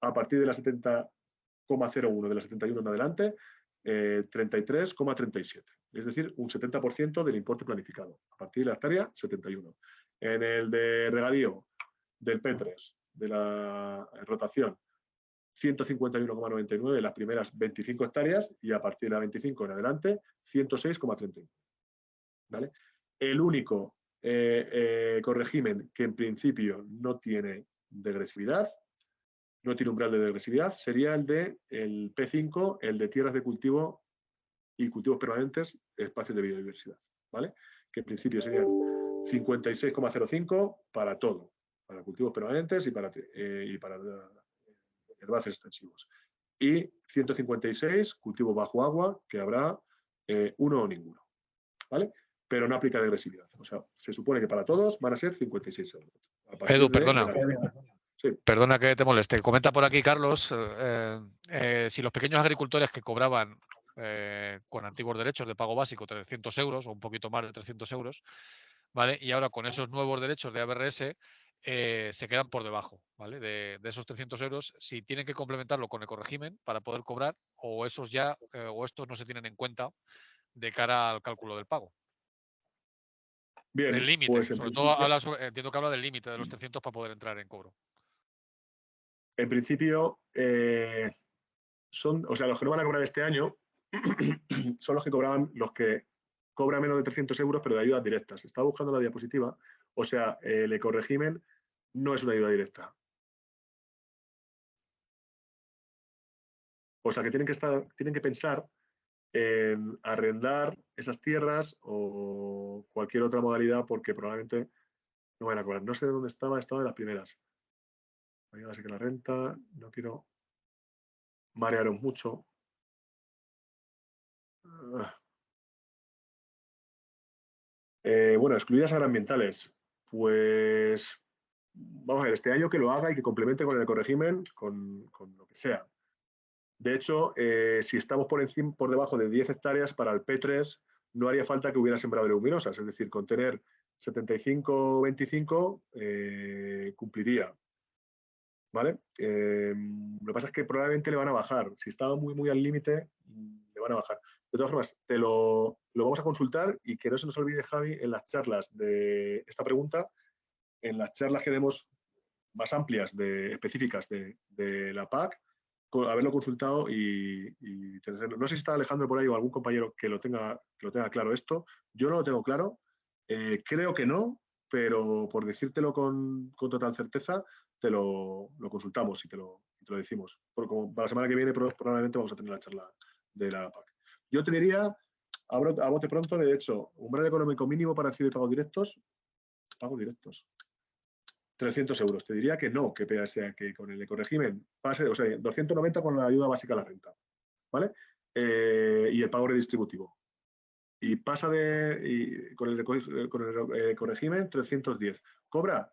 a partir de las 70,01 de las 71 en adelante, 33,37. Es decir, un 70% del importe planificado. A partir de la hectárea, 71. En el de regadío del P3, de la rotación, 151,99 las primeras 25 hectáreas y a partir de la 25 en adelante, 106,31. ¿Vale? El único corregimen que en principio no tiene degresividad, no tiene umbral de degresividad, sería el de el P5, el de tierras de cultivo y cultivos permanentes, espacios de biodiversidad, ¿vale? Que en principio serían 56,05 para todo, para cultivos permanentes y para herbáceos extensivos. Y 156, cultivo bajo agua, que habrá uno o ninguno, ¿vale? Pero no aplica degresividad. O sea, se supone que para todos van a ser 56 euros. A partir Edu, de perdona. Sí. Perdona que te moleste. Comenta por aquí, Carlos, si los pequeños agricultores que cobraban con antiguos derechos de pago básico 300 euros o un poquito más de 300 euros, ¿vale? Y ahora con esos nuevos derechos de ABRS se quedan por debajo, ¿vale? De esos 300 euros, si tienen que complementarlo con ecorégimen para poder cobrar, o esos ya, o estos no se tienen en cuenta de cara al cálculo del pago. Bien, Del límite, pues sobre todo entiendo que habla del límite de los 300 para poder entrar en cobro. en principio, o sea, los que no van a cobrar este año son los que cobraban, los que cobran menos de 300 euros, pero de ayudas directas. Estaba buscando la diapositiva, o sea, el ecorégimen no es una ayuda directa. O sea, que tienen que pensar en arrendar esas tierras o cualquier otra modalidad porque probablemente no van a cobrar. No sé de dónde estaba en las primeras. Ya sé que la renta, no quiero marearos mucho. Bueno, excluidas agroambientales. Pues vamos a ver, este año que lo haga y que complemente con el ecorégimen, con lo que sea. De hecho, si estamos por debajo de 10 hectáreas para el P3, no haría falta que hubiera sembrado leguminosas, es decir, con tener 75-25 cumpliría, ¿vale? Lo que pasa es que probablemente le van a bajar. Si estaba muy al límite, le van a bajar. De todas formas, lo vamos a consultar y que no se nos olvide, Javi, en las charlas de esta pregunta, en las charlas que demos más amplias, específicas de la PAC, haberlo consultado no sé si está Alejandro por ahí o algún compañero que lo tenga claro esto. Yo no lo tengo claro. Creo que no, pero por decírtelo con total certeza, te lo consultamos y te lo decimos. Porque como para la semana que viene probablemente vamos a tener la charla de la PAC. Yo te diría, a bote pronto, de hecho, umbral económico mínimo para recibir pagos directos, 300 euros. Te diría que no, sea que con el ecorégimen pase, o sea, 290 con la ayuda básica a la renta, ¿vale? Y el pago redistributivo. Y pasa con el ecorégimen 310. ¿Cobra?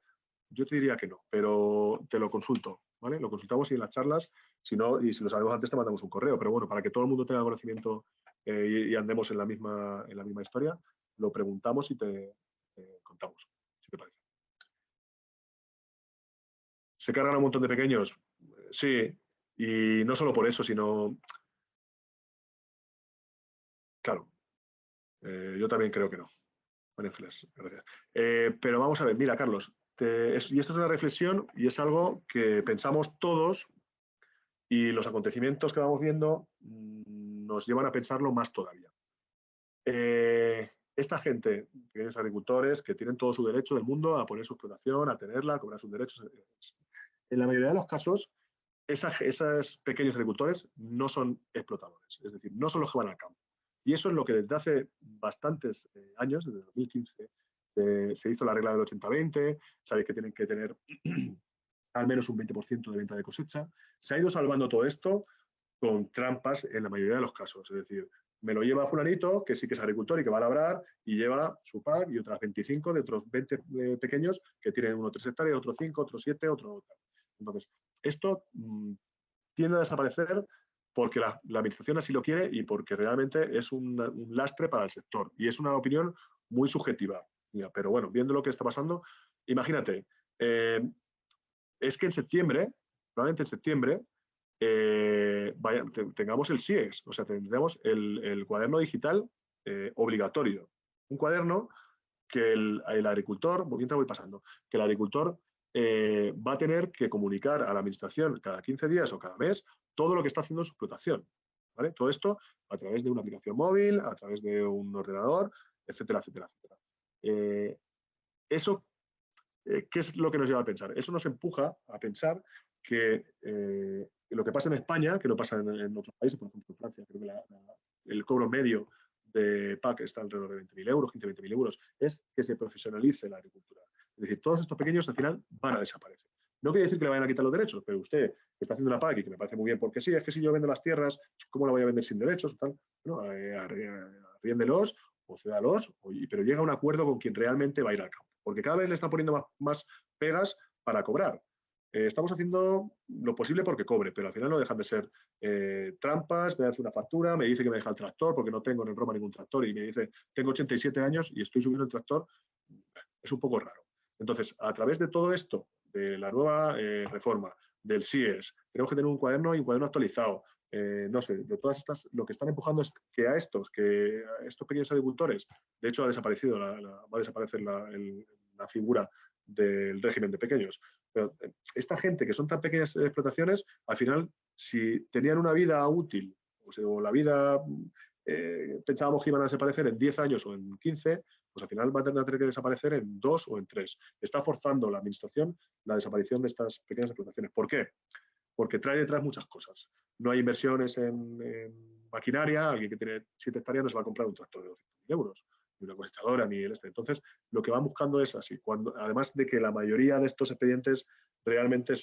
Yo te diría que no, pero te lo consulto, ¿vale? Lo consultamos y en las charlas, si no, y si lo sabemos antes te mandamos un correo, pero bueno, para que todo el mundo tenga conocimiento y andemos en la misma historia, lo preguntamos y te contamos, si te parece. ¿Se cargan a un montón de pequeños? Sí, y no solo por eso, sino, claro, yo también creo que no. María Ángeles, gracias. Pero vamos a ver, mira, Carlos, y esto es una reflexión y es algo que pensamos todos y los acontecimientos que vamos viendo nos llevan a pensarlo más todavía. Esta gente, pequeños agricultores, que tienen todo su derecho del mundo a poner su explotación, a tenerla, a cobrar sus derechos, en la mayoría de los casos, esos pequeños agricultores no son explotadores, es decir, no son los que van al campo. Y eso es lo que desde hace bastantes años, desde 2015, se hizo la regla del 80-20, sabéis que tienen que tener al menos un 20% de venta de cosecha. Se ha ido salvando todo esto con trampas en la mayoría de los casos, es decir, me lo lleva fulanito, que sí que es agricultor y que va a labrar, y lleva su PAC y otras 25 de otros 20 pequeños que tienen uno 3 hectáreas, otro 5, otro 7, otro tal. Entonces, esto tiende a desaparecer porque la administración así lo quiere y porque realmente es un lastre para el sector. Y es una opinión muy subjetiva. Mira, pero bueno, viendo lo que está pasando, imagínate, es que en septiembre, probablemente en septiembre, tengamos el SIES, o sea, tendremos el cuaderno digital obligatorio. Un cuaderno que el agricultor, mientras voy pasando, que el agricultor va a tener que comunicar a la administración cada 15 días o cada mes todo lo que está haciendo en su explotación. ¿Vale? Todo esto a través de una aplicación móvil, a través de un ordenador, etcétera, etcétera, etcétera. Eso, ¿qué es lo que nos lleva a pensar? Eso nos empuja a pensar que lo que pasa en España, que no pasa en otros países, por ejemplo en Francia, creo que el cobro medio de PAC está alrededor de 20.000 euros, 15-20.000 euros, es que se profesionalice la agricultura. Es decir, todos estos pequeños al final van a desaparecer. No quiere decir que le vayan a quitar los derechos, pero usted que está haciendo una PAC y que me parece muy bien porque sí, es que si yo vendo las tierras, ¿cómo la voy a vender sin derechos? Tal? Bueno, arriéndelos o cédalos, pero llega a un acuerdo con quien realmente va a ir al campo. Porque cada vez le están poniendo más pegas para cobrar. Estamos haciendo lo posible porque cobre, pero al final no dejan de ser trampas, me hace una factura, me dice que me deja el tractor porque no tengo en el Roma ningún tractor y me dice, tengo 87 años y estoy subiendo el tractor, es un poco raro. Entonces, a través de todo esto, de la nueva reforma, del SIES, tenemos que tener un cuaderno y un cuaderno actualizado. No sé, de todas estas, lo que están empujando es que a estos pequeños agricultores, de hecho ha desaparecido, va a desaparecer la figura del régimen de pequeños. Pero esta gente que son tan pequeñas explotaciones, al final, si tenían una vida útil, o la vida pensábamos que iban a desaparecer en 10 años o en 15, pues al final van a tener que desaparecer en 2 o en 3. Está forzando la administración la desaparición de estas pequeñas explotaciones. ¿Por qué? Porque trae detrás muchas cosas. No hay inversiones en maquinaria, alguien que tiene 7 hectáreas no se va a comprar un tractor de 200.000 euros, ni una cosechadora, ni el este. Entonces, lo que van buscando es así. Además de que la mayoría de estos expedientes realmente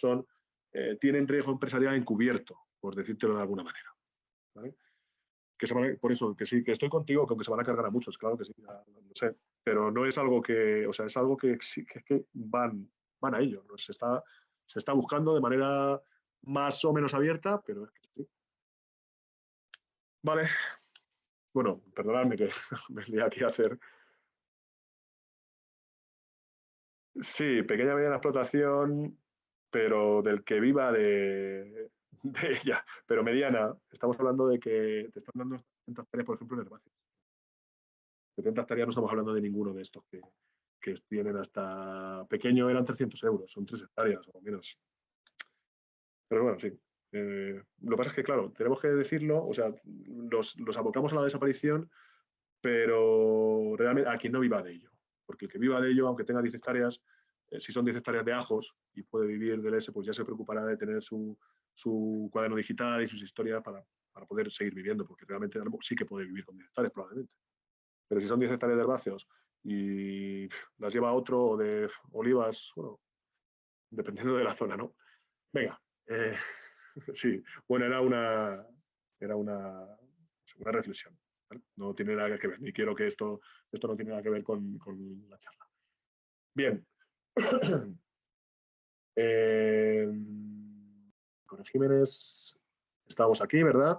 tienen riesgo empresarial encubierto, por decírtelo de alguna manera. ¿Vale? Por eso, que sí, que estoy contigo, que aunque se van a cargar a muchos, claro que sí, no sé, pero no es algo que, o sea, es algo que van a ello, ¿no? Se está buscando de manera más o menos abierta, pero es que sí. Vale, bueno, perdonadme que me lié aquí a hacer Sí, pequeña mediana explotación, pero del que viva de ella. Pero mediana, estamos hablando de que te están dando 70 hectáreas, por ejemplo, en herbáceas. 70 hectáreas no estamos hablando de ninguno de estos que tienen hasta pequeño eran 300 euros, son 3 hectáreas o menos. Pero bueno, sí. Lo que pasa es que, claro, tenemos que decirlo, o sea, los abocamos a la desaparición, pero realmente a quien no viva de ello. Porque el que viva de ello, aunque tenga 10 hectáreas, si son 10 hectáreas de ajos y puede vivir del ese, pues ya se preocupará de tener su cuaderno digital y sus historias para poder seguir viviendo, porque realmente sí que puede vivir con 10 hectáreas probablemente. Pero si son 10 hectáreas de herbáceos y las lleva otro o de olivas, bueno, dependiendo de la zona, ¿no? Venga, sí, bueno, era una reflexión. ¿Vale? No tiene nada que ver, ni quiero que esto no tiene nada que ver con la charla. Bien. eh, Jiménez, estamos aquí, ¿verdad?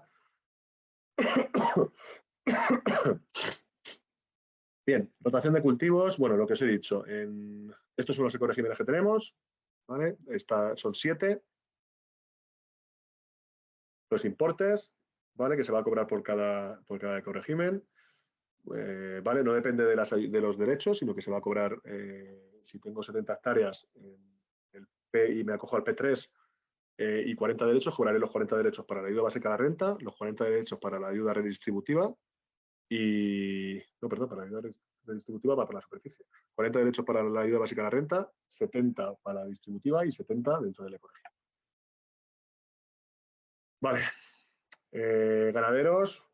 Bien, rotación de cultivos, bueno, lo que os he dicho, estos son los ecoregímenes que tenemos, ¿vale? Son 7. Los importes, ¿vale? Que se va a cobrar por cada ecoregimen, ¿vale? No depende de los derechos, sino que se va a cobrar, si tengo 70 hectáreas el P y me acojo al P3 y 40 derechos, cobraré los 40 derechos para la ayuda básica a la renta, los 40 derechos para la ayuda redistributiva y... No, perdón, para la ayuda redistributiva va para la superficie. 40 derechos para la ayuda básica a la renta, 70 para la distributiva y 70 dentro del ecoregimen. Vale. Ganaderos,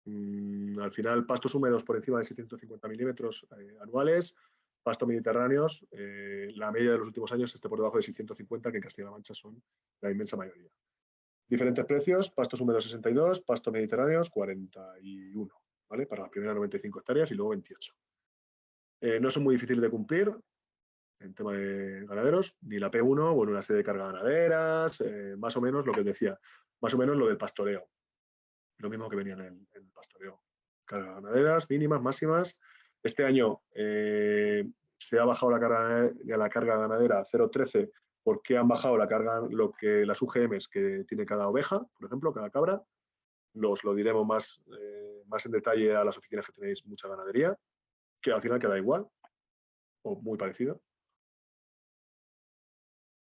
al final pastos húmedos por encima de 650 milímetros anuales, pastos mediterráneos, la media de los últimos años está por debajo de 650, que en Castilla-La Mancha son la inmensa mayoría. Diferentes precios, pastos húmedos 62, pastos mediterráneos 41, ¿vale? Para las primeras 95 hectáreas y luego 28. No son muy difíciles de cumplir en tema de ganaderos, ni la P1, bueno, una serie de cargas ganaderas, más o menos lo que os decía, más o menos lo del pastoreo. Lo mismo que venía en el pastoreo. Cargas ganaderas, mínimas, máximas. Este año se ha bajado la carga ganadera a 0,13 porque han bajado las UGMs que tiene cada oveja, por ejemplo, cada cabra. Lo diremos más en detalle a las oficinas que tenéis mucha ganadería, que al final queda igual o muy parecido.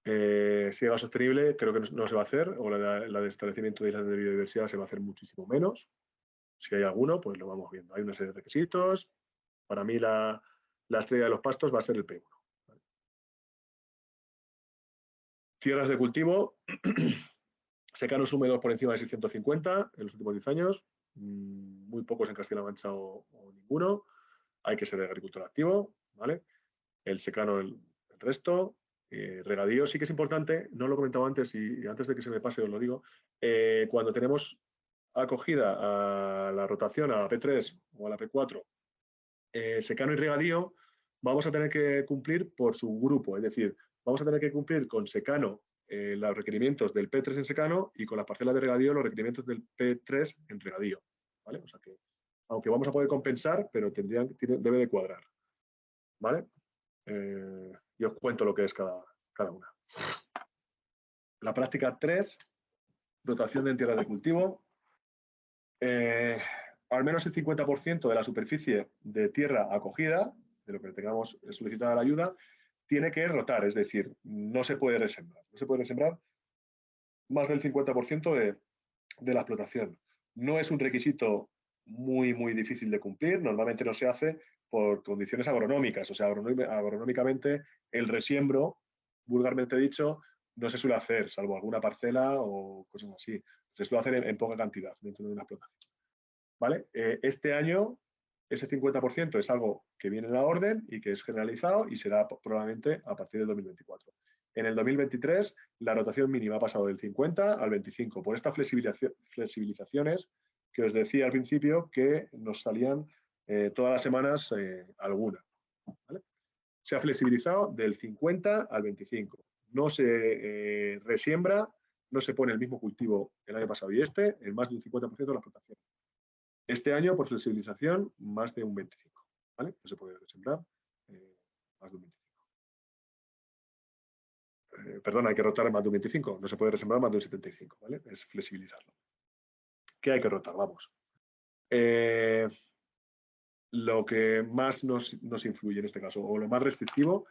Siega sostenible creo que no se va a hacer, o la de establecimiento de islas de biodiversidad se va a hacer muchísimo menos. Si hay alguno, pues lo vamos viendo. Hay una serie de requisitos. Para mí la estrella de los pastos va a ser el P1. ¿Vale? Tierras de cultivo, secanos húmedos por encima de 650 en los últimos 10 años, muy pocos en Castilla-La Mancha o ninguno. Hay que ser agricultor activo, ¿vale? El secano el resto. Regadío sí que es importante, no lo he comentado antes y antes de que se me pase os lo digo, cuando tenemos acogida a la rotación, a la P3 o a la P4, secano y regadío, vamos a tener que cumplir por su grupo, es decir, vamos a tener que cumplir con secano los requerimientos del P3 en secano y con las parcelas de regadío los requerimientos del P3 en regadío, ¿vale? O sea que, aunque vamos a poder compensar, pero debe de cuadrar, ¿vale? Y os cuento lo que es cada una. La práctica 3, dotación de tierras de cultivo. Al menos el 50% de la superficie de tierra acogida, de lo que tengamos solicitada la ayuda, tiene que rotar, es decir, no se puede resembrar. No se puede resembrar más del 50% de la explotación. No es un requisito muy, muy difícil de cumplir, normalmente no se hace por condiciones agronómicas, o sea, agronómicamente el resiembro, vulgarmente dicho, no se suele hacer, salvo alguna parcela o cosas así. Se suele hacer en poca cantidad dentro de una explotación. ¿Vale? Este año ese 50% es algo que viene en la orden y que es generalizado y será probablemente a partir del 2024. En el 2023 la rotación mínima ha pasado del 50 al 25 por estas flexibilizaciones que os decía al principio que nos salían todas las semanas alguna. ¿Vale? Se ha flexibilizado del 50 al 25. No se resiembra, no se pone el mismo cultivo el año pasado y en más del 50% de la explotación. Este año, por flexibilización, más de un 25. ¿Vale? No se puede resembrar más de un 25. perdón, hay que rotar más de un 25, no se puede resembrar más de un 75, ¿vale? Es flexibilizarlo. ¿Qué hay que rotar? Vamos. Lo que más nos influye en este caso, o lo más restrictivo,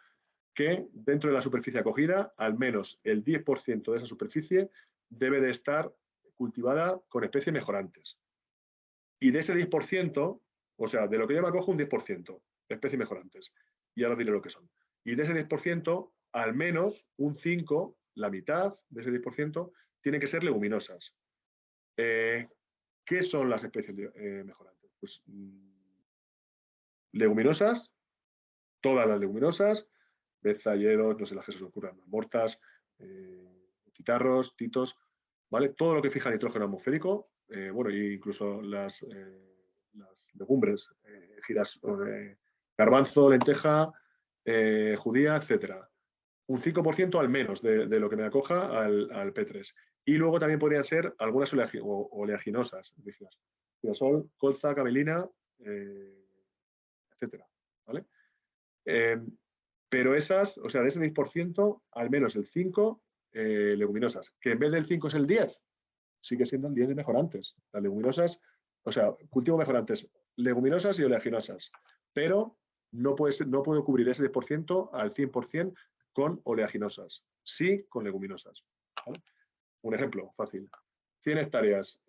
que dentro de la superficie acogida, al menos el 10% de esa superficie debe de estar cultivada con especies mejorantes. Y de ese 10%, o sea, de lo que yo me acojo, un 10%, especies mejorantes. Y ahora diré lo que son. Y de ese 10%, al menos un 5%, la mitad de ese 10%, tienen que ser leguminosas. ¿Qué son las especies mejorantes? Pues leguminosas, todas las leguminosas, bezalleros, no sé las que se os ocurran, mortas, titarros, titos, ¿vale? Todo lo que fija nitrógeno atmosférico, bueno, incluso las legumbres, garbanzo, lenteja, judía, etcétera. Un 5% al menos de lo que me acoja al P3. Y luego también podrían ser algunas oleaginosas, girasol, colza, camelina, etcétera, ¿vale? Pero esas, o sea, de ese 10%, al menos el 5 leguminosas, que en vez del 5 es el 10, sigue siendo el 10 de mejorantes. Las leguminosas, o sea, cultivo mejorantes, leguminosas y oleaginosas, pero no puedo cubrir ese 10% al 100% con oleaginosas, sí con leguminosas. ¿Vale? Un ejemplo fácil. 100 hectáreas.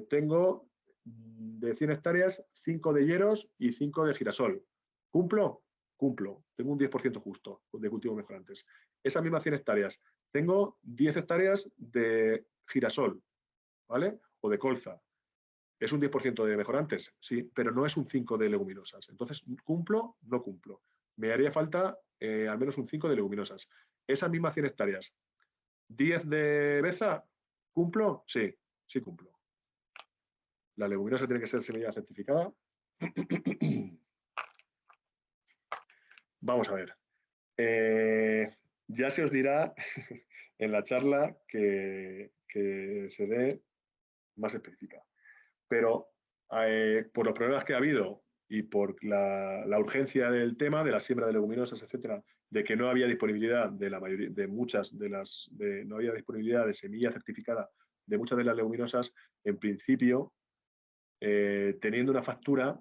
Tengo de 100 hectáreas 5 de hieros y 5 de girasol. ¿Cumplo? Cumplo. Tengo un 10% justo de cultivo mejorantes. Esas mismas 100 hectáreas. Tengo 10 hectáreas de girasol, ¿vale? O de colza. ¿Es un 10% de mejorantes? Sí, pero no es un 5 de leguminosas. Entonces, ¿cumplo? No cumplo. Me haría falta al menos un 5 de leguminosas. Esas mismas 100 hectáreas. 10 de beza, ¿cumplo? Sí, sí cumplo. La leguminosa tiene que ser semilla certificada. Vamos a ver. Ya se os dirá en la charla que se dé más específica. Pero por los problemas que ha habido y por la urgencia del tema, de la siembra de leguminosas, etcétera, de que no había disponibilidad de la mayoría, de muchas de las, no había disponibilidad de semilla certificada de muchas de las leguminosas, en principio, teniendo una factura,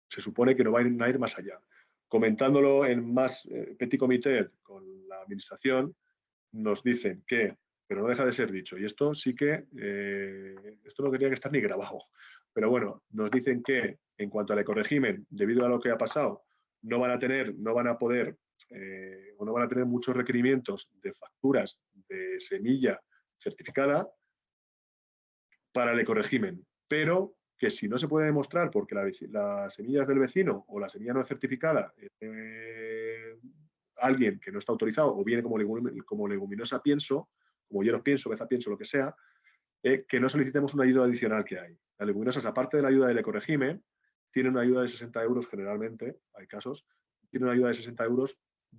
se supone que no van a ir más allá. Comentándolo en más petit comité con la administración, nos dicen que, pero no deja de ser dicho, y esto sí que, esto no tenía que estar ni grabado, pero bueno, nos dicen que en cuanto al ecorégimen, debido a lo que ha pasado, no van a poder, o no van a tener muchos requerimientos de facturas de semilla certificada para el ecorégimen, pero que si no se puede demostrar porque la semilla es del vecino o la semilla no es certificada, alguien que no está autorizado o viene como leguminosa pienso, como hieros pienso, beza pienso, lo que sea, que no solicitemos una ayuda adicional que hay. Las leguminosas, aparte de la ayuda del ecorégimen, tienen una ayuda de 60 euros generalmente, hay casos, tienen una ayuda de 60 euros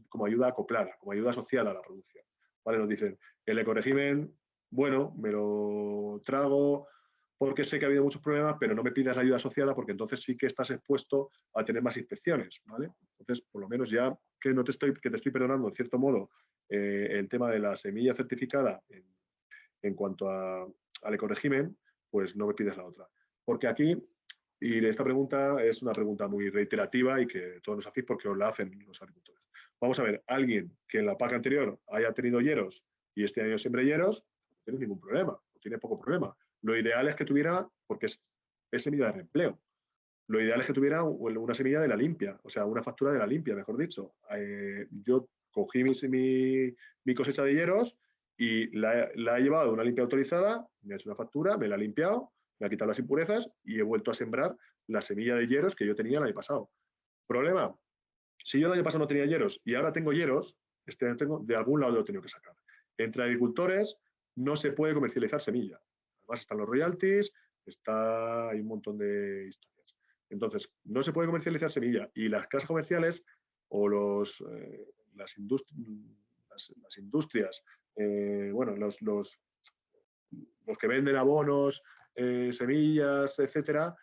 como ayuda acoplada, como ayuda asociada a la producción. ¿Vale? Nos dicen, el ecorégimen, bueno, me lo trago porque sé que ha habido muchos problemas, pero no me pidas la ayuda asociada porque entonces sí que estás expuesto a tener más inspecciones, ¿vale? Entonces, por lo menos ya que te estoy perdonando, en cierto modo, el tema de la semilla certificada en cuanto al ecorégimen, pues no me pides la otra. Porque aquí, y esta pregunta es una pregunta muy reiterativa y que todos nos hacéis porque os la hacen los agricultores. Vamos a ver, alguien que en la PAC anterior haya tenido hieros y este año siembre hieros, no tiene ningún problema, no tiene poco problema. Lo ideal es que tuviera, porque es semilla de reempleo, lo ideal es que tuviera una semilla de la limpia, o sea, una factura de la limpia, mejor dicho. Yo cogí mi cosecha de hieros y la he llevado a una limpia autorizada, me ha hecho una factura, me la ha limpiado, me ha quitado las impurezas y he vuelto a sembrar la semilla de hieros que yo tenía el año pasado. ¿Problema? Si yo el año pasado no tenía hieros y ahora tengo hieros, este año tengo, de algún lado lo he tenido que sacar. Entre agricultores no se puede comercializar semilla. Además están los royalties, hay un montón de historias. Entonces, no se puede comercializar semilla y las casas comerciales o las industrias, bueno, los que venden abonos, semillas, etcétera,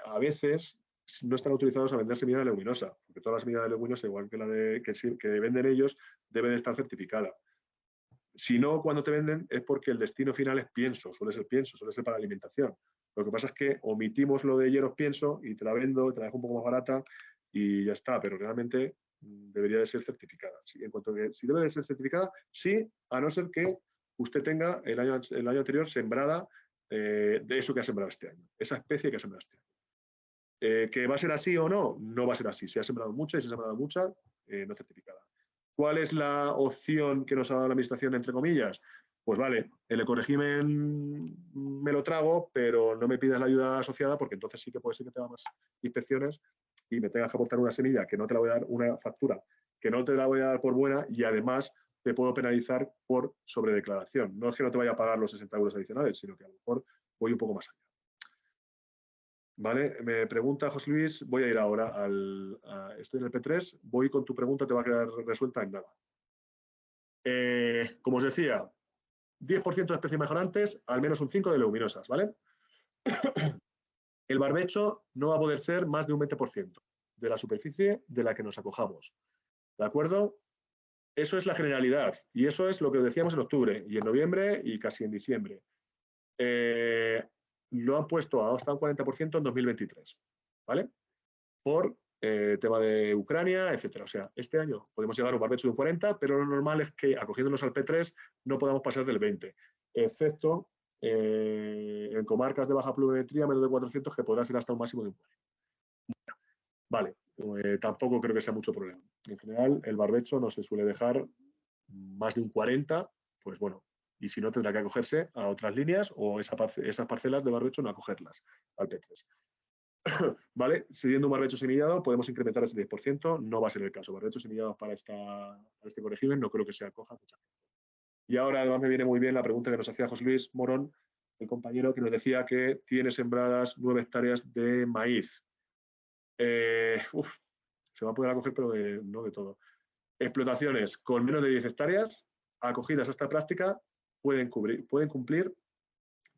a veces no están autorizados a vender semilla de leguminosa, porque todas las semillas de leguminosa, igual que la que venden ellos, deben de estar certificadas. Si no, cuando te venden es porque el destino final es pienso, suele ser para alimentación. Lo que pasa es que omitimos lo de hieros pienso y te la vendo, te la dejo un poco más barata y ya está, pero realmente debería de ser certificada. Sí, en cuanto a que si debe de ser certificada, sí, a no ser que usted tenga el año anterior sembrada de eso que ha sembrado este año, esa especie que ha sembrado este año. ¿Que va a ser así o no? No va a ser así. Si ha sembrado mucha y si ha sembrado mucha, no certificada. ¿Cuál es la opción que nos ha dado la administración, entre comillas? Pues vale, el ecorégimen me lo trago, pero no me pidas la ayuda asociada porque entonces sí que puede ser que te haga más inspecciones y me tengas que aportar una semilla que no te la voy a dar, una factura que no te la voy a dar por buena y además te puedo penalizar por sobredeclaración. No es que no te vaya a pagar los 60 euros adicionales, sino que a lo mejor voy un poco más allá. ¿Vale? Me pregunta José Luis, voy a ir ahora estoy en el P3, voy con tu pregunta, te va a quedar resuelta en nada. Como os decía, 10% de especies mejorantes, al menos un 5% de leguminosas, ¿vale? El barbecho no va a poder ser más de un 20% de la superficie de la que nos acojamos, ¿de acuerdo? Eso es la generalidad y eso es lo que decíamos en octubre y en noviembre y casi en diciembre. Lo han puesto hasta un 40% en 2023, ¿vale? Por tema de Ucrania, etcétera. O sea, este año podemos llegar a un barbecho de un 40, pero lo normal es que, acogiéndonos al P3, no podamos pasar del 20, excepto en comarcas de baja pluviometría, menos de 400, que podrá ser hasta un máximo de un 40. Vale, tampoco creo que sea mucho problema. En general, el barbecho no se suele dejar más de un 40, pues bueno, y si no tendrá que acogerse a otras líneas o esas parcelas de barbecho no acogerlas al P3. ¿Vale? Siguiendo un barbecho semillado podemos incrementar ese 10%, no va a ser el caso. Barbecho semillado para este corregible no creo que se acoja mucha gente. Y ahora además me viene muy bien la pregunta que nos hacía José Luis Morón, el compañero que nos decía que tiene sembradas 9 hectáreas de maíz. Se va a poder acoger, pero no de todo. Explotaciones con menos de 10 hectáreas acogidas a esta práctica pueden cumplir,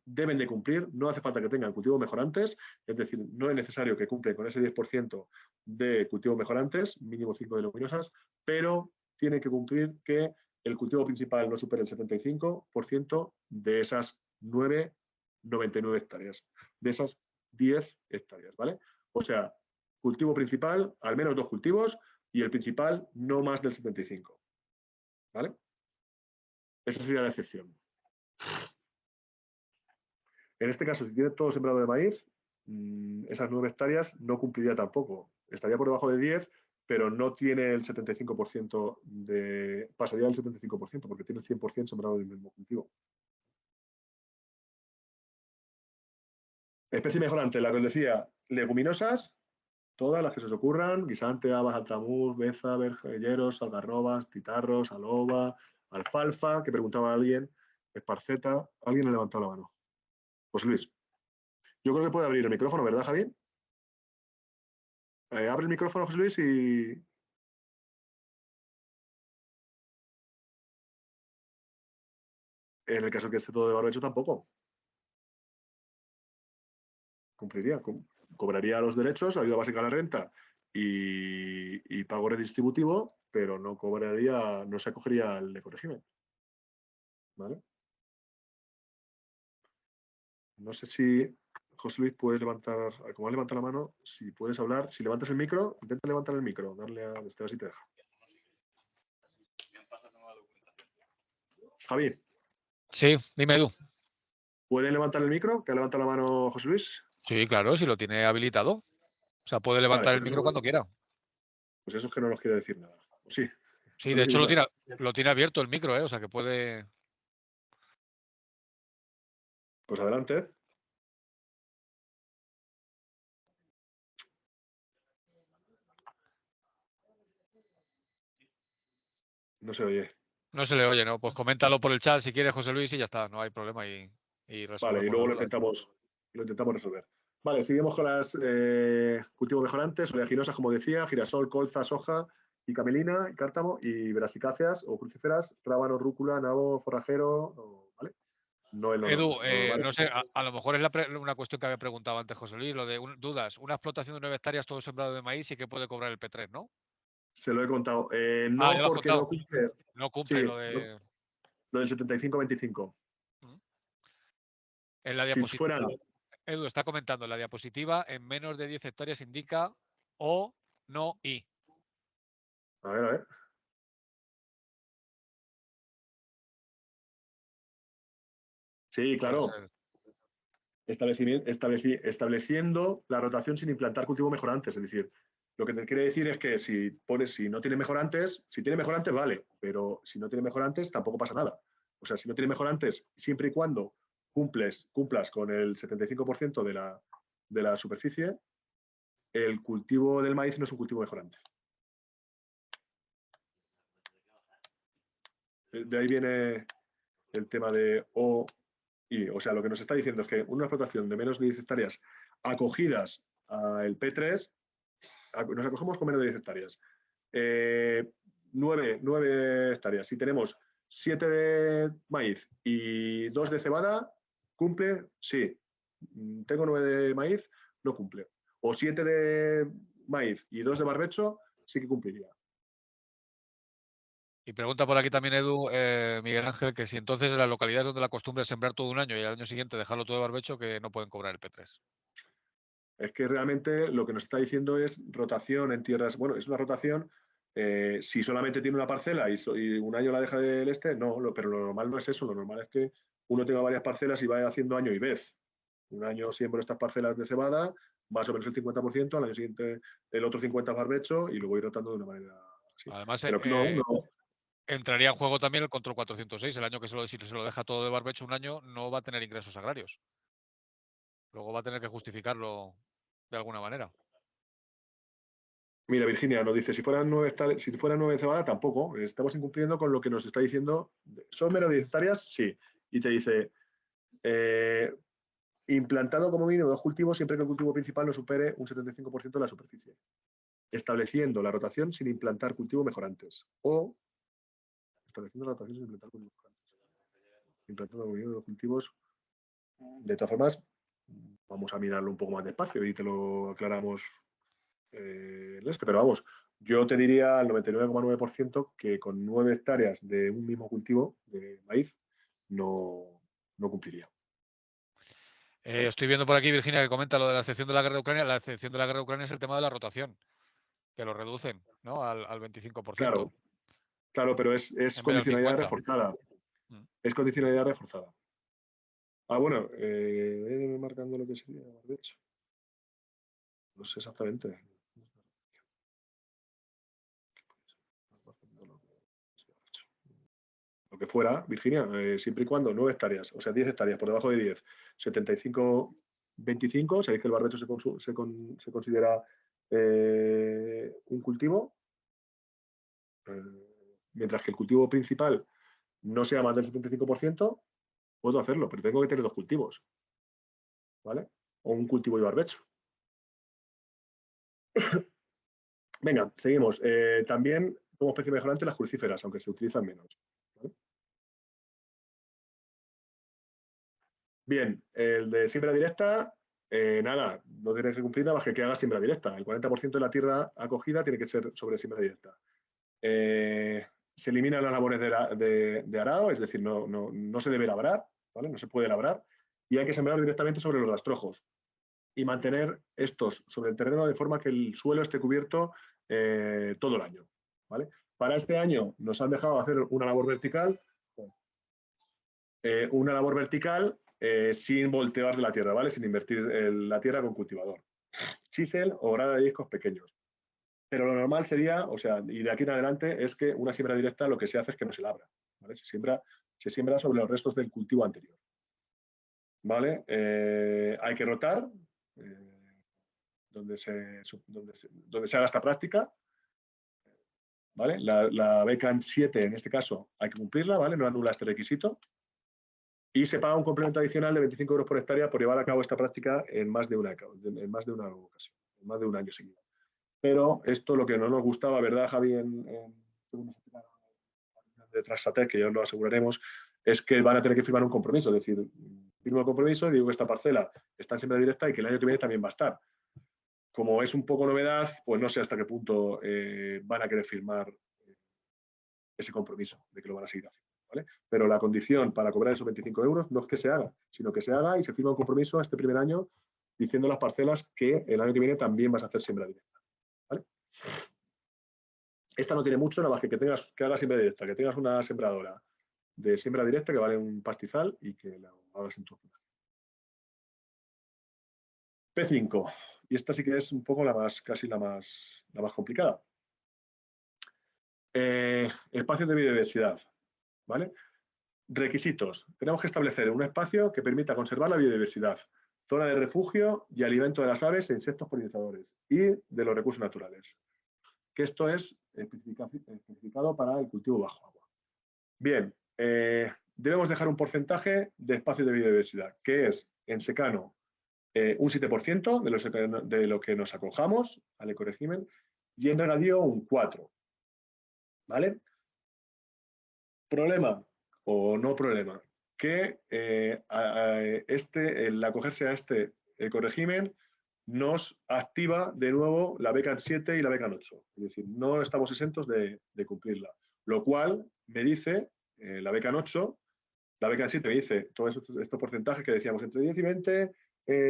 deben de cumplir, no hace falta que tengan cultivos mejorantes, es decir, no es necesario que cumplan con ese 10% de cultivos mejorantes, mínimo 5 de leguminosas, pero tiene que cumplir que el cultivo principal no supere el 75% de esas 99 hectáreas, de esas 10 hectáreas, ¿vale? O sea, cultivo principal, al menos 2 cultivos, y el principal no más del 75%, ¿vale? Esa sería la excepción. En este caso, si tiene todo sembrado de maíz, esas 9 hectáreas no cumpliría tampoco. Estaría por debajo de 10, pero no tiene el 75% pasaría del 75%, porque tiene el 100% sembrado del mismo cultivo. Especie mejorante, la que os decía, leguminosas, todas las que se os ocurran, guisante, habas, altramús, beza, vergelleros, algarrobas, titarros, aloba, alfalfa, que preguntaba alguien, esparceta, alguien ha levantado la mano. José Luis. Yo creo que puede abrir el micrófono, ¿verdad, Javi? Abre el micrófono, José Luis, y... En el caso que esté todo de barbecho, tampoco. Cumpliría. Cobraría los derechos, ayuda básica a la renta y pago redistributivo, pero no se acogería al ecorégimen. ¿Vale? No sé si José Luis puede levantar, como ha levantado la mano, si puedes hablar, si levantas el micro, intenta levantar el micro, darle a este, a ver si te deja. Javi. Sí, dime tú. ¿Pueden levantar el micro? ¿Que ha levantado la mano José Luis? Sí, claro, si lo tiene habilitado. O sea, puede levantar Vale, el micro cuando quiera. Pues eso es que no nos quiere decir nada. ¿O sí? Sí, de hecho lo tiene abierto el micro, o sea que puede. Pues adelante. No se oye. No se le oye, ¿no? Pues coméntalo por el chat si quieres, José Luis, y ya está, no hay problema y Vale, y resolvemos la luego duda. lo intentamos resolver. Vale, seguimos con las cultivos mejorantes, oleaginosas, como decía, girasol, colza, soja y camelina, y cártamo, y brasicáceas o crucíferas, rábano, rúcula, nabo, forrajero, ¿vale? no es Edu, lo normal es no que sé, a lo mejor es una cuestión que había preguntado antes José Luis, lo de dudas. Una explotación de 9 hectáreas, todo sembrado de maíz, y que puede cobrar el P3, ¿no? se lo he contado. Ah, No ya lo has porque no contado. cumple. No cumple Sí, lo de. lo del 75-25. Mm. En la Si fueran, diapositiva, Edu está comentando, en la diapositiva, en menos de 10 hectáreas indica o, no y. a ver, a ver. Sí, Puede claro. ser. Estableciendo la rotación sin implantar cultivo mejorantes. Es decir, lo que te quiere decir es que si no tiene mejorantes, si tiene mejorantes, vale, pero si no tiene mejorantes, tampoco pasa nada. O sea, si no tiene mejorantes, siempre y cuando cumplas con el 75% de la superficie, el cultivo del maíz no es un cultivo mejorante. De ahí viene el tema de O y, o sea, lo que nos está diciendo es que una explotación de menos de 10 hectáreas acogidas al P3, nos acogemos con menos de 10 hectáreas. 9 hectáreas. Si tenemos 7 de maíz y 2 de cebada, ¿cumple? Sí. Tengo 9 de maíz, no cumple. O 7 de maíz y 2 de barbecho, sí que cumpliría. Y pregunta por aquí también Edu, Miguel Ángel, que si entonces en las localidades donde la costumbre es sembrar todo un año y al año siguiente dejarlo todo de barbecho, que no pueden cobrar el P3. Es que realmente lo que nos está diciendo es rotación en tierras. Bueno, es una rotación. Si solamente tiene una parcela y un año la deja del este, no, pero lo normal no es eso. Lo normal es que uno tenga varias parcelas y vaya haciendo año y vez. Un año siembro estas parcelas de cebada, más o menos el 50%, al año siguiente el otro 50% barbecho y luego ir rotando de una manera así. Además, Pero que no. entraría en juego también el control 406. El año que si se lo deja todo de barbecho un año, no va a tener ingresos agrarios. Luego va a tener que justificarlo de alguna manera. Mira, Virginia nos dice, si fueran 9 de cebada, tampoco. Estamos incumpliendo con lo que nos está diciendo. ¿Son menos de 10 hectáreas? Sí. Y te dice, implantado como mínimo 2 cultivos siempre que el cultivo principal no supere un 75% de la superficie. Estableciendo la rotación sin implantar cultivo mejorantes. O estableciendo la rotación sin implantar cultivos mejorantes. Implantando como mínimo 2 cultivos. De todas formas, vamos a mirarlo un poco más despacio y te lo aclaramos en este. Pero vamos, yo te diría al 99,9% que con 9 hectáreas de un mismo cultivo de maíz no cumpliría. Estoy viendo por aquí, Virginia, que comenta lo de la excepción de la guerra de Ucrania. La excepción de la guerra de Ucrania es el tema de la rotación, que lo reducen, ¿no? Al 25%, Claro, claro, pero es en vez del condicionalidad 50%. reforzada. Mm. Es condicionalidad reforzada. Ah, bueno, marcando lo que sería barbecho. No sé exactamente. Lo que fuera, Virginia, siempre y cuando 9 hectáreas, o sea, 10 hectáreas por debajo de 10, 75-25, sabéis que el barbecho se considera un cultivo, mientras que el cultivo principal no sea más del 75%, puedo hacerlo, pero tengo que tener 2 cultivos, ¿vale? O un cultivo y barbecho. Venga, seguimos. También como especie mejorante las crucíferas, aunque se utilizan menos. ¿Vale? Bien, el de siembra directa, nada, no tienes que cumplir nada más que haga siembra directa. El 40% de la tierra acogida tiene que ser sobre siembra directa. Se eliminan las labores de arado, es decir, no se debe labrar, ¿vale? No se puede labrar, y hay que sembrar directamente sobre los rastrojos y mantener estos sobre el terreno de forma que el suelo esté cubierto todo el año, ¿vale? Para este año nos han dejado hacer una labor vertical, sin voltear de la tierra, ¿vale? Sin invertir la tierra con cultivador. Chisel o grada de discos pequeños. Pero lo normal sería, o sea, y de aquí en adelante, es que una siembra directa lo que se hace es que no se labra, ¿vale? Se siembra sobre los restos del cultivo anterior, ¿vale? Hay que rotar donde se haga esta práctica, ¿vale? La beca 7, en este caso, hay que cumplirla, ¿vale? No anula este requisito. Y se paga un complemento adicional de 25 euros por hectárea por llevar a cabo esta práctica en más de una ocasión, en más de un año seguido. Pero esto lo que no nos gustaba, ¿verdad, Javi? De Transatec, que ya lo aseguraremos, es que van a tener que firmar un compromiso. Es decir, firmo el compromiso, digo que esta parcela está en siembra directa y que el año que viene también va a estar. Como es un poco novedad, pues no sé hasta qué punto van a querer firmar ese compromiso de que lo van a seguir haciendo. ¿Vale? Pero la condición para cobrar esos 25 euros no es que se haga, sino que se haga y se firma un compromiso este primer año diciendo a las parcelas que el año que viene también vas a hacer siembra directa. ¿Vale? Esta no tiene mucho, nada más que hagas siembra directa, que tengas una sembradora de siembra directa que vale un pastizal y que lo hagas en tu explotación. P5, y esta sí que es un poco casi la más complicada. Espacios de biodiversidad, ¿vale? Requisitos. Tenemos que establecer un espacio que permita conservar la biodiversidad, zona de refugio y alimento de las aves e insectos polinizadores y de los recursos naturales. Que esto es especificado para el cultivo bajo agua. Bien, debemos dejar un porcentaje de espacio de biodiversidad, que es en secano un 7% de lo que nos acojamos al ecorégimen y en regadío un 4%. ¿Vale? Problema o no problema, que el acogerse a este ecorégimen nos activa de nuevo la BECAN 7 y la BECAN 8. Es decir, no estamos exentos de cumplirla. Lo cual me dice la BECAN 8, la BECAN 7 me dice todos estos porcentajes que decíamos entre 10 y 20,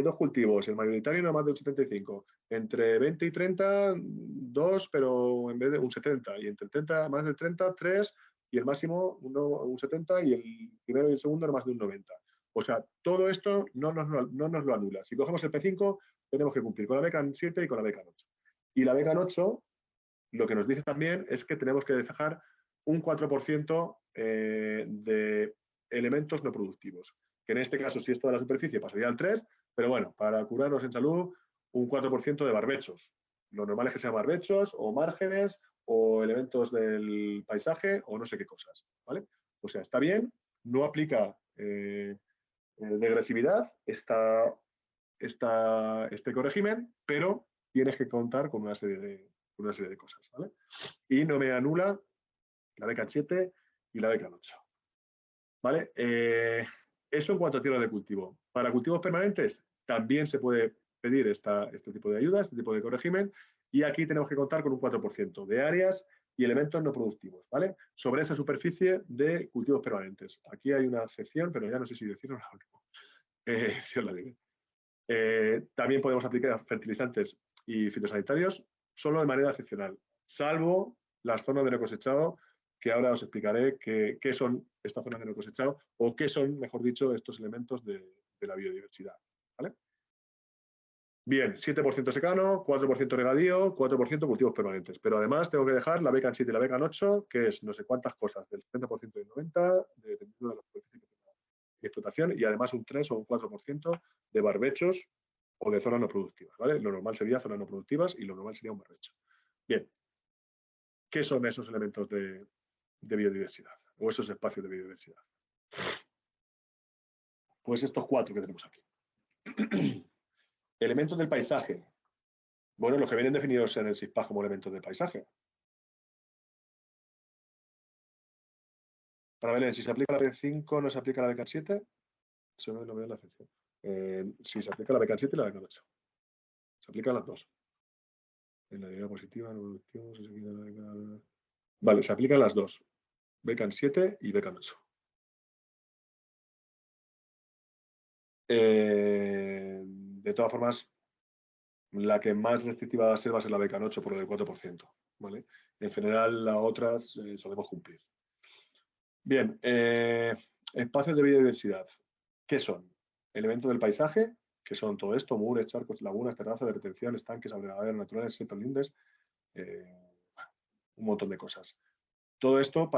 dos cultivos, el mayoritario no más del 75, entre 20 y 30, 2, pero en vez de un 70, y entre el 30, más del 30, 3, y el máximo un 70, y el primero y el segundo no más de un 90. O sea, todo esto no nos lo anula. Si cogemos el P5, tenemos que cumplir con la BECAN 7 y con la BECAN 8. Y la BECAN 8 lo que nos dice también es que tenemos que dejar un 4% de elementos no productivos, que en este caso, si es toda la superficie, pasaría al 3%, pero bueno, para curarnos en salud, un 4% de barbechos. Lo normal es que sean barbechos o márgenes o elementos del paisaje o no sé qué cosas, ¿vale? O sea, está bien, no aplica degresividad este ecorégimen, pero tienes que contar con una serie de cosas, ¿vale? Y no me anula la BECAN 7 y la BECAN 8. ¿Vale? Eso en cuanto a tierra de cultivo. Para cultivos permanentes también se puede pedir este tipo de ayuda, este tipo de ecorégimen, y aquí tenemos que contar con un 4% de áreas y elementos no productivos, ¿vale? Sobre esa superficie de cultivos permanentes. Aquí hay una excepción, pero ya no sé si decirlo o no. Si os la digo. También podemos aplicar fertilizantes y fitosanitarios solo de manera excepcional, salvo las zonas de no cosechado, que ahora os explicaré qué son estas zonas de no cosechado o qué son, mejor dicho, estos elementos de la biodiversidad. ¿Vale? Bien, 7% secano, 4% regadío, 4% cultivos permanentes. Pero además tengo que dejar la BECAN 7 y la BECAN 8, que es no sé cuántas cosas, del 70% y del 90%, dependiendo de la superficie que tenga de explotación, y además un 3 o un 4% de barbechos o de zonas no productivas. ¿Vale? Lo normal sería zonas no productivas y lo normal sería un barbecho. Bien, ¿qué son esos elementos de biodiversidad o esos espacios de biodiversidad? Pues estos 4 que tenemos aquí. Elementos del paisaje. Bueno, los que vienen definidos en el SIGPAG como elementos del paisaje. Para Belén, si se aplica la B5, ¿no se aplica la BECAN 7? Eso no veo la excepción. Si se aplica la BECAN 7 y la BECAN 8. Se aplican las dos. En la idea positiva, no productivo, se seguida la BECAN... Vale, se aplican las dos. BECAN 7 y BECAN 8. De todas formas, la que más restrictiva va a ser la BECAN 8 por lo del 4%. ¿Vale? En general, las otras solemos cumplir. Bien, espacios de biodiversidad. ¿Qué son? Elementos del paisaje, que son todo esto, mures, charcos, lagunas, terrazas de retención, estanques, abrevaderos naturales, setos lindes, un montón de cosas. Todo esto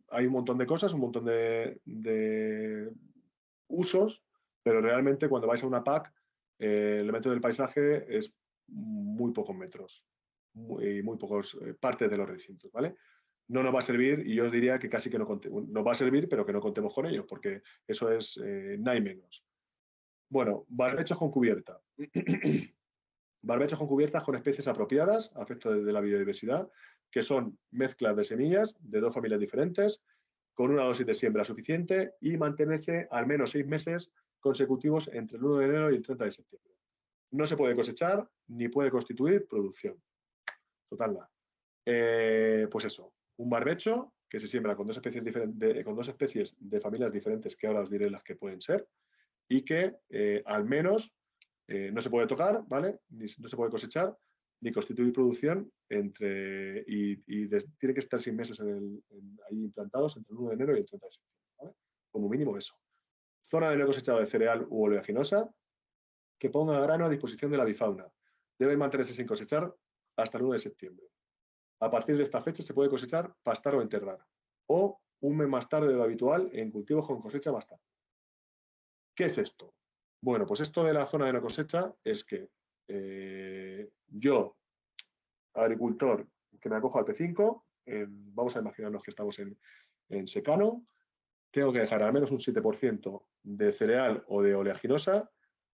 hay un montón de cosas, un montón de usos, pero realmente cuando vais a una PAC, el elemento del paisaje es muy pocos metros, muy pocos partes de los recintos, ¿vale? No nos va a servir, y yo diría que casi que no contemos, nos va a servir, pero que no contemos con ellos, porque eso es nada y menos. Bueno, barbechos con cubierta. Barbechos con cubiertas con especies apropiadas a efectos de la biodiversidad, que son mezclas de semillas de dos familias diferentes, con una dosis de siembra suficiente y mantenerse al menos 6 meses consecutivos entre el 1 de enero y el 30 de septiembre. No se puede cosechar ni puede constituir producción. Total, nada. Pues eso, un barbecho que se siembra con 2 especies de familias diferentes, que ahora os diré las que pueden ser, y que al menos no se puede tocar, ¿vale? No se puede cosechar ni constituir producción tiene que estar 6 meses ahí implantados entre el 1 de enero y el 30 de septiembre, ¿vale? Como mínimo eso. Zona de no cosechado de cereal u oleaginosa que ponga grano a disposición de la bifauna. Debe mantenerse sin cosechar hasta el 1 de septiembre. A partir de esta fecha se puede cosechar, pastar o enterrar, o un mes más tarde de lo habitual en cultivos con cosecha más tarde. ¿Qué es esto? Bueno, pues esto de la zona de no cosecha es que yo, agricultor, que me acojo al P5, vamos a imaginarnos que estamos en secano, tengo que dejar al menos un 7% de cereal o de oleaginosa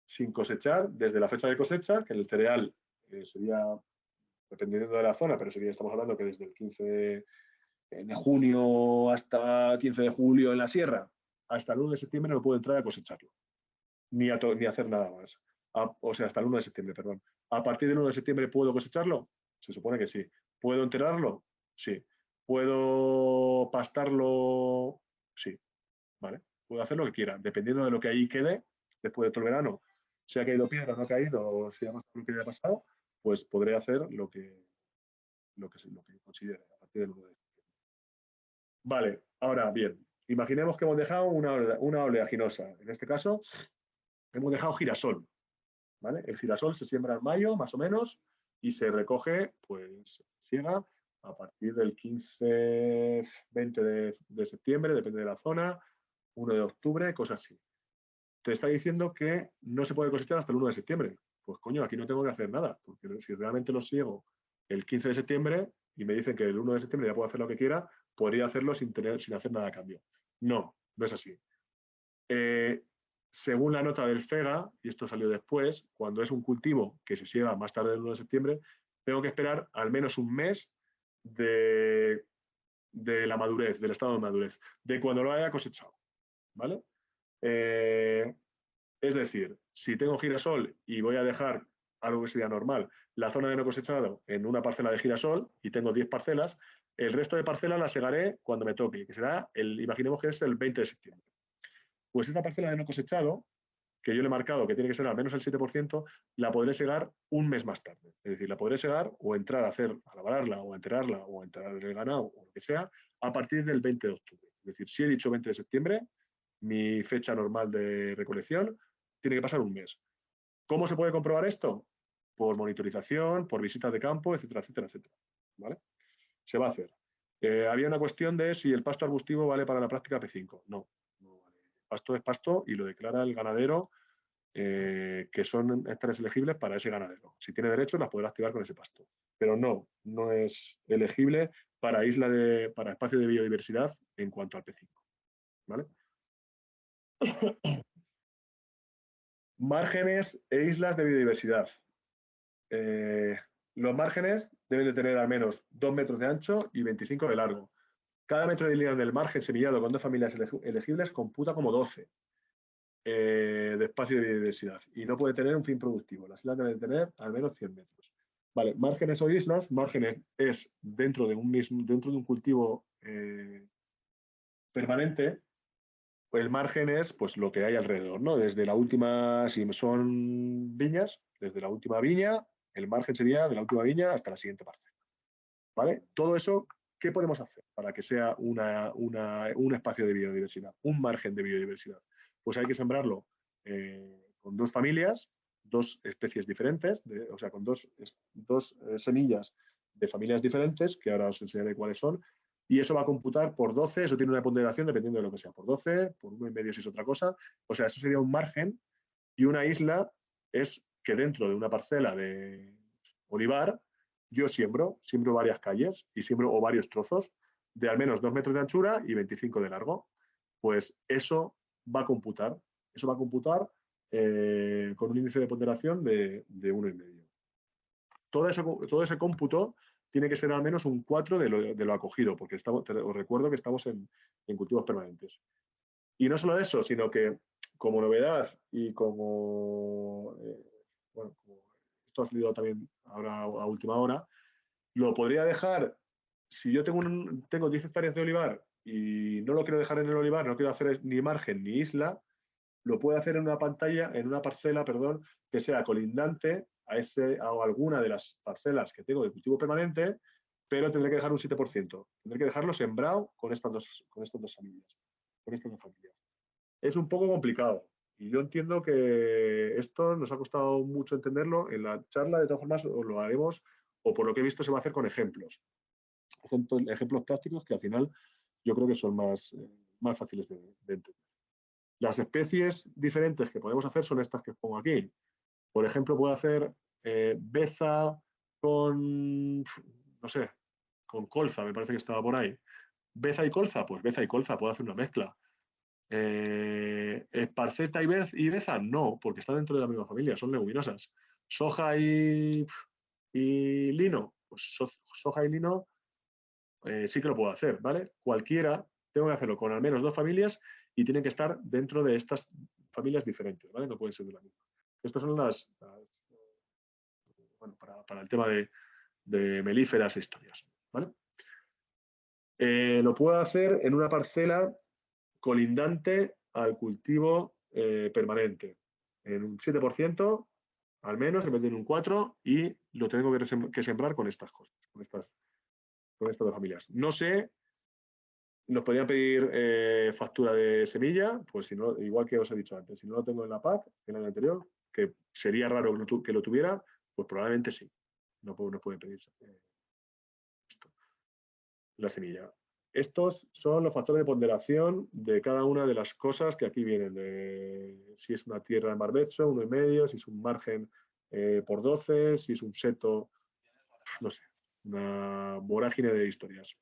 sin cosechar desde la fecha de cosecha, que el cereal sería, dependiendo de la zona, pero estamos hablando que desde el 15 de junio hasta 15 de julio en la sierra, hasta el 1 de septiembre no puedo entrar a cosecharlo, ni hacer nada más. O sea, hasta el 1 de septiembre, perdón. ¿A partir del 1 de septiembre puedo cosecharlo? Se supone que sí. ¿Puedo enterrarlo? Sí. ¿Puedo pastarlo? Sí. ¿Vale? Puedo hacer lo que quiera, dependiendo de lo que ahí quede después de todo el verano. Si ha caído piedra, no ha caído, o si ha pasado lo que haya pasado, pues podré hacer lo que considere a partir del 1 de septiembre. Vale, ahora bien, imaginemos que hemos dejado una oleaginosa. En este caso, hemos dejado girasol. ¿Vale? El girasol se siembra en mayo, más o menos, y se recoge, pues, siega a partir del 15, 20 de septiembre, depende de la zona, 1 de octubre, cosas así. Te está diciendo que no se puede cosechar hasta el 1 de septiembre. Pues coño, aquí no tengo que hacer nada, porque si realmente lo siego el 15 de septiembre y me dicen que el 1 de septiembre ya puedo hacer lo que quiera, podría hacerlo sin hacer nada a cambio. No, no es así. Según la nota del FEGA, y esto salió después, cuando es un cultivo que se siega más tarde del 1 de septiembre, tengo que esperar al menos un mes de la madurez, del estado de madurez, de cuando lo haya cosechado. ¿Vale? Es decir, si tengo girasol y voy a dejar algo que sería normal, la zona de no cosechado en una parcela de girasol y tengo 10 parcelas, el resto de parcelas las segaré cuando me toque, que será, imaginemos que es el 20 de septiembre. Pues esa parcela de no cosechado, que yo le he marcado que tiene que ser al menos el 7%, la podré segar un mes más tarde. Es decir, la podré segar o entrar a labrarla o a enterrarla o a enterrar el ganado o lo que sea a partir del 20 de octubre. Es decir, si he dicho 20 de septiembre, mi fecha normal de recolección, tiene que pasar un mes. ¿Cómo se puede comprobar esto? Por monitorización, por visitas de campo, etcétera, etcétera, etcétera. ¿Vale? Se va a hacer. Había una cuestión de si el pasto arbustivo vale para la práctica P5. No, no vale. Pasto es pasto y lo declara el ganadero, que son hectáreas elegibles para ese ganadero. Si tiene derecho, las podrá activar con ese pasto. Pero no es elegible para para espacio de biodiversidad en cuanto al P5. ¿Vale? Márgenes e islas de biodiversidad. Los márgenes deben de tener al menos 2 metros de ancho y 25 de largo. Cada metro de línea del margen semillado con 2 familias elegibles computa como 12 de espacio de biodiversidad y no puede tener un fin productivo. Las islas deben tener al menos 100 metros. Vale, márgenes o islas. Márgenes es dentro de un cultivo permanente. El margen es pues lo que hay alrededor, ¿no? Desde la última, si son viñas, desde la última viña, el margen sería de la última viña hasta la siguiente parcela. ¿Vale? Todo eso, ¿qué podemos hacer para que sea un espacio de biodiversidad, un margen de biodiversidad? Pues hay que sembrarlo con 2 familias, 2 especies diferentes, o sea, con dos semillas de familias diferentes, que ahora os enseñaré cuáles son, y eso va a computar por 12, eso tiene una ponderación dependiendo de lo que sea, por 12, por 1,5 si es otra cosa, o sea, eso sería un margen, y una isla es que dentro de una parcela de olivar, yo siembro varias calles y o varios trozos de al menos 2 metros de anchura y 25 de largo. Pues eso va a computar con un índice de ponderación de 1,5. Todo ese cómputo tiene que ser al menos un 4 de lo acogido, porque os recuerdo que estamos en cultivos permanentes. Y no solo eso, sino que como novedad y como, bueno, como esto ha salido también ahora a última hora, lo podría dejar, si yo tengo 10 hectáreas de olivar y no lo quiero dejar en el olivar, no quiero hacer ni margen ni isla, lo puedo hacer en una parcela, perdón, que sea colindante a alguna de las parcelas que tengo de cultivo permanente, pero tendré que dejar un 7%. Tendré que dejarlo sembrado con estas dos familias. Es un poco complicado. Y yo entiendo que esto nos ha costado mucho entenderlo. En la charla, de todas formas, os lo haremos, o por lo que he visto, se va a hacer con ejemplos. Ejemplos prácticos que al final yo creo que son más fáciles de entender. Las especies diferentes que podemos hacer son estas que os pongo aquí. Por ejemplo, puedo hacer beza con, no sé, con colza, me parece que estaba por ahí. Beza y colza, pues beza y colza, puedo hacer una mezcla. Esparceta y beza, no, porque están dentro de la misma familia, son leguminosas. Soja y lino, pues soja y lino sí que lo puedo hacer, ¿vale? Cualquiera, tengo que hacerlo con al menos 2 familias y tienen que estar dentro de estas familias diferentes, ¿vale? No pueden ser de la misma. Estas son bueno, para el tema de melíferas e historias, ¿vale? Lo puedo hacer en una parcela colindante al cultivo permanente, en un 7%, al menos, en vez de en un 4%, y lo tengo que sembrar con estas cosas, con estas 2 familias. No sé, nos podrían pedir factura de semilla, pues si no, igual que os he dicho antes, si no lo tengo en la PAC, el año anterior, que sería raro que lo tuviera, pues probablemente sí. No pueden pedir esto, la semilla. Estos son los factores de ponderación de cada una de las cosas que aquí vienen. Si es una tierra de barbecho, 1,5, si es un margen por 12, si es un seto, no sé, una vorágine de historias.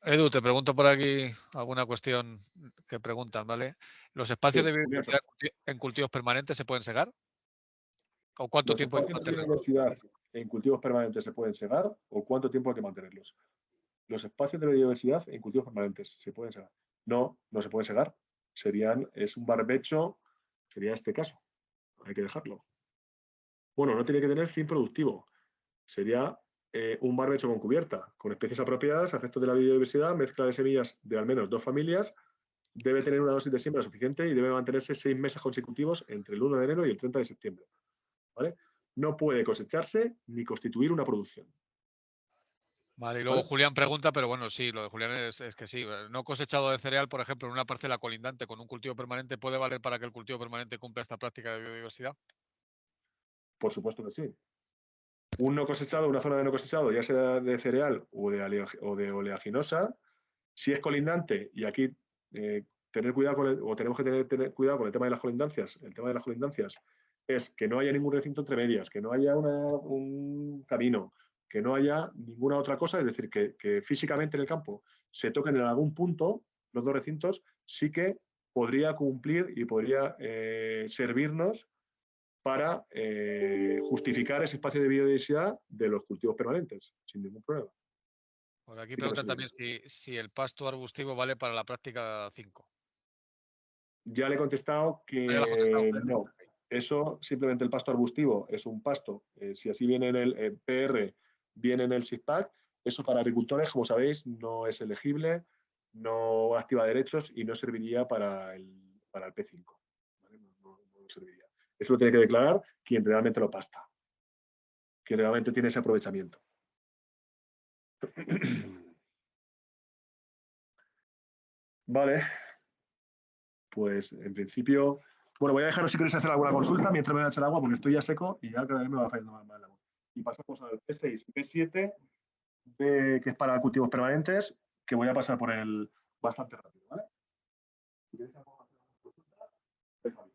Edu, te pregunto por aquí alguna cuestión que preguntan, ¿vale? ¿Los espacios Sí, de biodiversidad en cultivos permanentes se pueden segar? ¿O cuánto los tiempo hay que espacios de mantenerlos? biodiversidad en cultivos permanentes se pueden segar o cuánto tiempo hay que mantenerlos. Los espacios de biodiversidad en cultivos permanentes se pueden segar. No, no se pueden segar. Es un barbecho, sería este caso. Hay que dejarlo. Bueno, no tiene que tener fin productivo. Sería un barbecho con cubierta, con especies apropiadas, a efectos de la biodiversidad, mezcla de semillas de al menos 2 familias, debe tener una dosis de siembra suficiente y debe mantenerse 6 meses consecutivos entre el 1 de enero y el 30 de septiembre. ¿Vale? No puede cosecharse ni constituir una producción. Vale, y luego ¿Vale? Julián pregunta, pero bueno, sí, lo de Julián es que sí. No cosechado de cereal, por ejemplo, en una parcela colindante con un cultivo permanente, ¿puede valer para que el cultivo permanente cumpla esta práctica de biodiversidad? Por supuesto que sí. Un no cosechado, una zona de no cosechado, ya sea de cereal o de oleaginosa, si es colindante, y aquí tener cuidado tenemos que tener cuidado con el tema de las colindancias. El tema de las colindancias es que no haya ningún recinto entre medias, que no haya un camino, que no haya ninguna otra cosa, es decir, que físicamente en el campo se toquen en algún punto los 2 recintos, sí que podría cumplir y podría servirnos para justificar ese espacio de biodiversidad de los cultivos permanentes, sin ningún problema. Por aquí Sí que nos preguntan serviría. también si el pasto arbustivo vale para la práctica 5. Ya le he contestado Ah, ya lo has contestado. que no. Eso, simplemente el pasto arbustivo es un pasto. Si así viene en el PR, viene en el SIGPAC, eso para agricultores, como sabéis, no es elegible, no activa derechos y no serviría para el P5. ¿Vale? No serviría. Eso lo tiene que declarar quien realmente lo pasta, quien realmente tiene ese aprovechamiento. Vale, pues en principio, bueno, voy a dejaros si queréis hacer alguna consulta mientras me voy a echar agua porque estoy ya seco y ya cada vez me va fallando más el agua. Y pasamos al P6, P7, que es para cultivos permanentes, que voy a pasar por el bastante rápido, ¿vale? Si queréis hacer alguna consulta, déjame.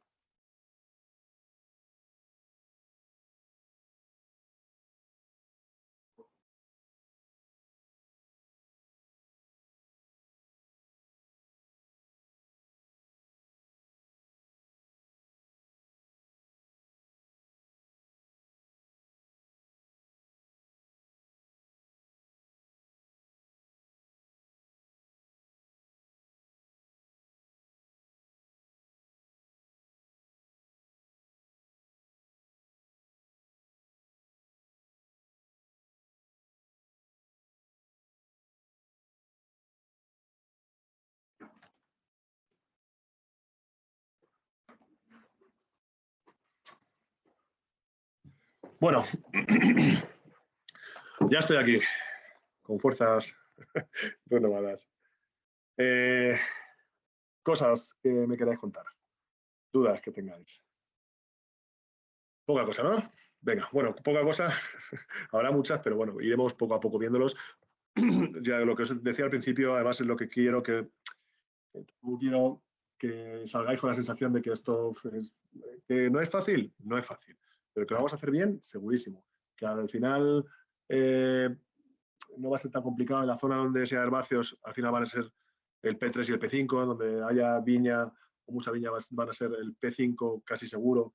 Bueno, ya estoy aquí, con fuerzas renovadas. Cosas que me queráis contar, dudas que tengáis. Poca cosa, ¿no? Venga, bueno, poca cosa, habrá muchas, pero bueno, iremos poco a poco viéndolos. Ya lo que os decía al principio, además es lo que quiero que salgáis con la sensación de que esto que no es fácil, no es fácil, pero que lo vamos a hacer bien, segurísimo. Que al final no va a ser tan complicado en la zona donde sea herbáceos, al final van a ser el P3 y el P5, donde haya viña o mucha viña van a ser el P5 casi seguro,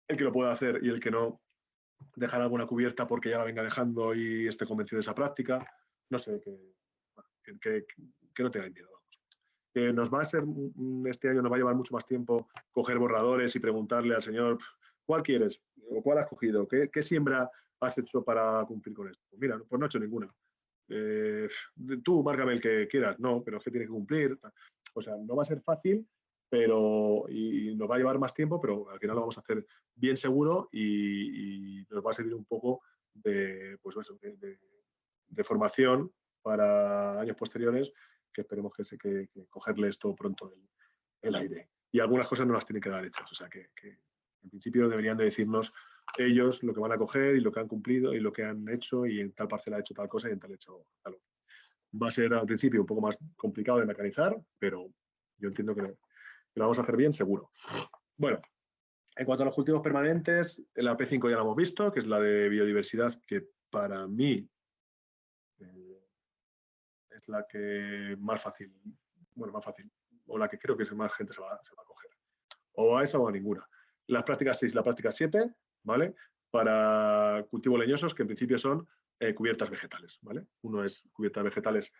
el que lo pueda hacer y el que no, dejar alguna cubierta porque ya la venga dejando y esté convencido de esa práctica. No sé, que no tengáis miedo. Que nos va a ser, este año nos va a llevar mucho más tiempo coger borradores y preguntarle al señor, ¿cuál quieres? ¿O cuál has cogido? ¿Qué siembra has hecho para cumplir con esto? Pues mira, pues no he hecho ninguna. Tú márcame el que quieras. No, pero es que tienes que cumplir. O sea, no va a ser fácil, pero y nos va a llevar más tiempo, pero al final lo vamos a hacer bien seguro y nos va a servir un poco de, pues eso, de formación para años posteriores, que esperemos que cogerle esto pronto el aire. Y algunas cosas no las tienen que dar hechas, o sea que en principio deberían de decirnos ellos lo que van a coger y lo que han cumplido y lo que han hecho y en tal parcela ha hecho tal cosa y en tal hecho tal otra. Va a ser al principio un poco más complicado de mecanizar, pero yo entiendo que lo vamos a hacer bien, seguro. Bueno, en cuanto a los cultivos permanentes, la P5 ya la hemos visto, que es la de biodiversidad, que para mí es la que más fácil, o la que creo que más gente se va a coger. O a esa o a ninguna. Las prácticas 6 y la práctica 7, ¿vale? Para cultivos leñosos, que en principio son cubiertas vegetales, ¿vale? Uno es cubiertas vegetales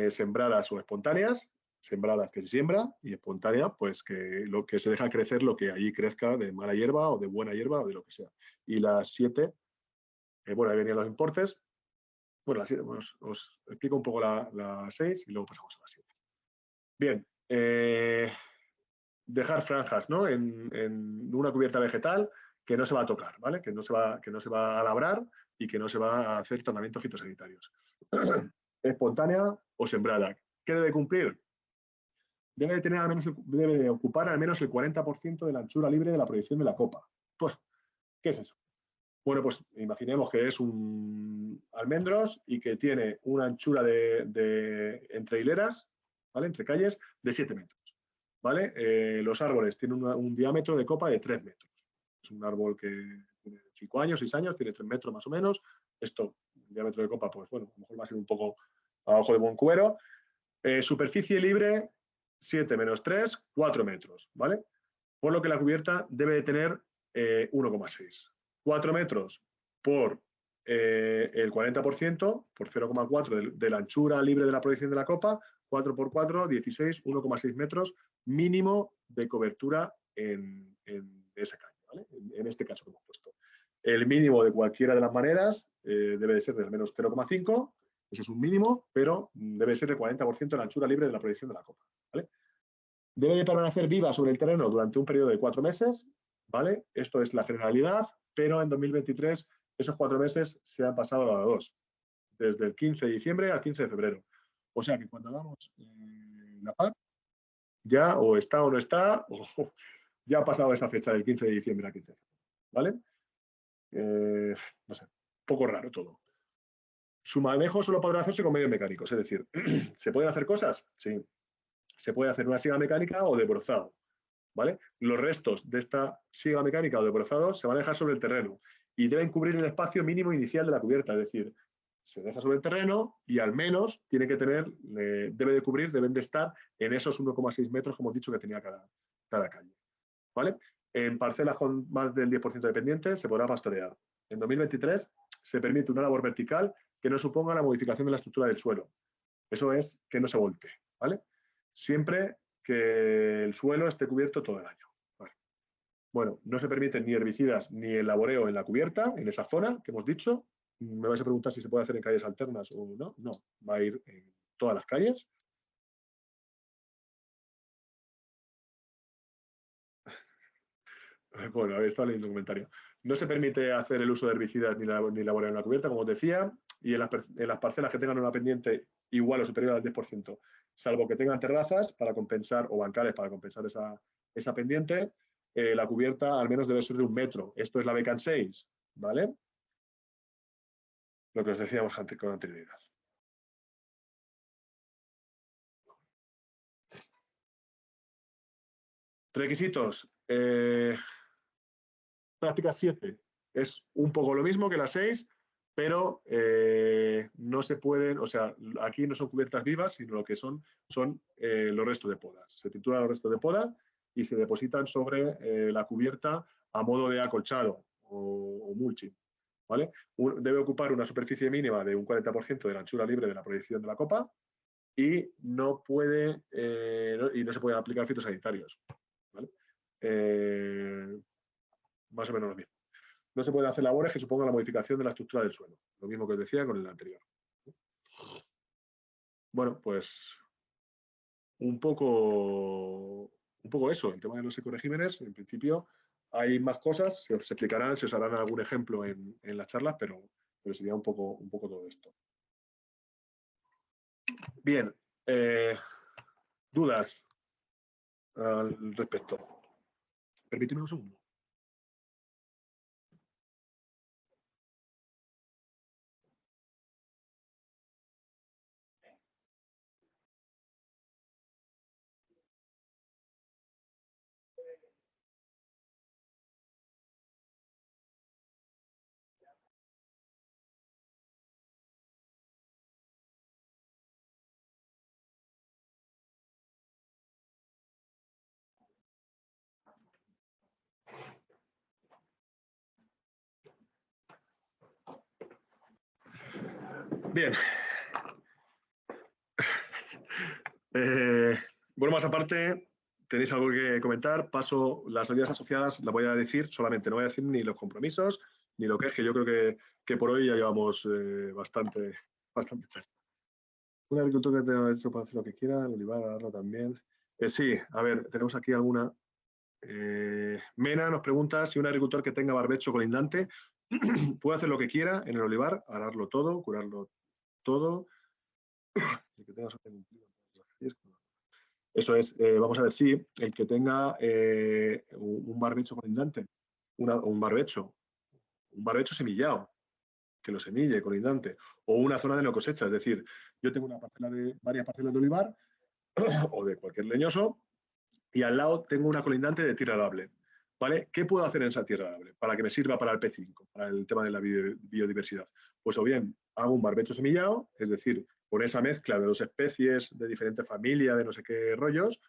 sembradas o espontáneas, sembradas que se siembra y espontánea, pues que lo que se deja crecer lo que allí crezca de mala hierba o de buena hierba o de lo que sea. Y las 7, bueno, ahí venían los importes. Bueno, os explico un poco la 6 y luego pasamos a la 7. Bien, dejar franjas, ¿no? En una cubierta vegetal que no se va a tocar, ¿vale? Que no se va a labrar y que no se va a hacer tratamientos fitosanitarios. Espontánea o sembrada. ¿Qué debe cumplir? Debe ocupar al menos el 40% de la anchura libre de la proyección de la copa. Pues, ¿qué es eso? Bueno, pues imaginemos que es un almendros y que tiene una anchura entre hileras, ¿vale? Entre calles, de 7 metros. ¿Vale? Los árboles tienen un diámetro de copa de 3 metros. Es un árbol que tiene 5 años, 6 años, tiene 3 metros más o menos. Esto, el diámetro de copa, pues bueno, a lo mejor va a ser un poco a ojo de buen cubero. Superficie libre, 7 menos 3, 4 metros, ¿vale? Por lo que la cubierta debe de tener 1,6. 4 metros por el 40%, por 0,4 de la anchura libre de la proyección de la copa, 4 por 4, 16, 1,6 metros mínimo de cobertura en esa caña, ¿vale? En este caso que hemos puesto. El mínimo de cualquiera de las maneras debe de ser de al menos 0,5, ese es un mínimo, pero debe ser el 40% de la anchura libre de la proyección de la copa, ¿vale? Debe de permanecer viva sobre el terreno durante un periodo de 4 meses, ¿vale? Esto es la generalidad, pero en 2023 esos 4 meses se han pasado a 2, desde el 15 de diciembre al 15 de febrero. O sea que cuando hagamos la PAC, ya o está o no está, o ya ha pasado esa fecha del 15 de diciembre al 15 de febrero, ¿vale? No sé, poco raro todo. Su manejo solo podrá hacerse con medios mecánicos, es decir, ¿se pueden hacer cosas? Sí. Se puede hacer una siega mecánica o de brozado, ¿vale? Los restos de esta siega mecánica o de brozado se van a dejar sobre el terreno y deben cubrir el espacio mínimo inicial de la cubierta, es decir, se deja sobre el terreno y al menos tiene que tener, deben de estar en esos 1,6 metros, como he dicho, que tenía cada calle, ¿vale? En parcelas con más del 10% de pendientes se podrá pastorear. En 2023 se permite una labor vertical que no suponga la modificación de la estructura del suelo. Eso es que no se voltee, ¿vale? Siempre que el suelo esté cubierto todo el año. Vale. Bueno, no se permiten ni herbicidas ni el laboreo en la cubierta, en esa zona que hemos dicho. Me vais a preguntar si se puede hacer en calles alternas o no. No, va a ir en todas las calles. Bueno, estaba leyendo un comentario. No se permite hacer el uso de herbicidas ni laborar en la cubierta, como os decía, y en las parcelas que tengan una pendiente igual o superior al 10%, salvo que tengan terrazas para compensar o bancales para compensar esa pendiente, la cubierta al menos debe ser de 1 metro. Esto es la BECAN 6, ¿vale? Lo que os decíamos con anterioridad. Requisitos. Práctica 7 es un poco lo mismo que la 6, pero no se pueden, o sea, aquí no son cubiertas vivas, sino lo que son los restos de poda. Se trituran los restos de poda y se depositan sobre la cubierta a modo de acolchado o mulching, ¿vale? Debe ocupar una superficie mínima de un 40% de la anchura libre de la proyección de la copa y no se pueden aplicar fitosanitarios, ¿vale? Más o menos lo mismo. No se pueden hacer labores que supongan la modificación de la estructura del suelo. Lo mismo que os decía con el anterior. Bueno, pues un poco eso, el tema de los ecoregímenes. En principio hay más cosas, se os explicarán, se os harán algún ejemplo en las charlas, pero sería un poco todo esto. Bien, dudas al respecto. Permíteme un segundo. Bien. Bueno, más aparte, ¿tenéis algo que comentar? Paso las ayudas asociadas, las voy a decir solamente, no voy a decir ni los compromisos, ni lo que es, que yo creo que por hoy ya llevamos bastante charla. Un agricultor que tenga derecho para hacer lo que quiera, el olivar, agarrarlo también. Sí, a ver, tenemos aquí alguna. Mena nos pregunta si un agricultor que tenga barbecho colindante puede hacer lo que quiera en el olivar, ararlo todo, curarlo todo. El que tenga eso es, vamos a ver, sí, el que tenga un barbecho colindante, un barbecho semillado, que lo semille colindante, o una zona de no cosecha, es decir, yo tengo varias parcelas de olivar o de cualquier leñoso y al lado tengo una colindante de tierra arable, ¿vale? ¿Qué puedo hacer en esa tierra arable para que me sirva para el P5, para el tema de la biodiversidad? Pues o bien hago un barbecho semillado, es decir, con esa mezcla de 2 especies de diferente familia, de no sé qué rollos,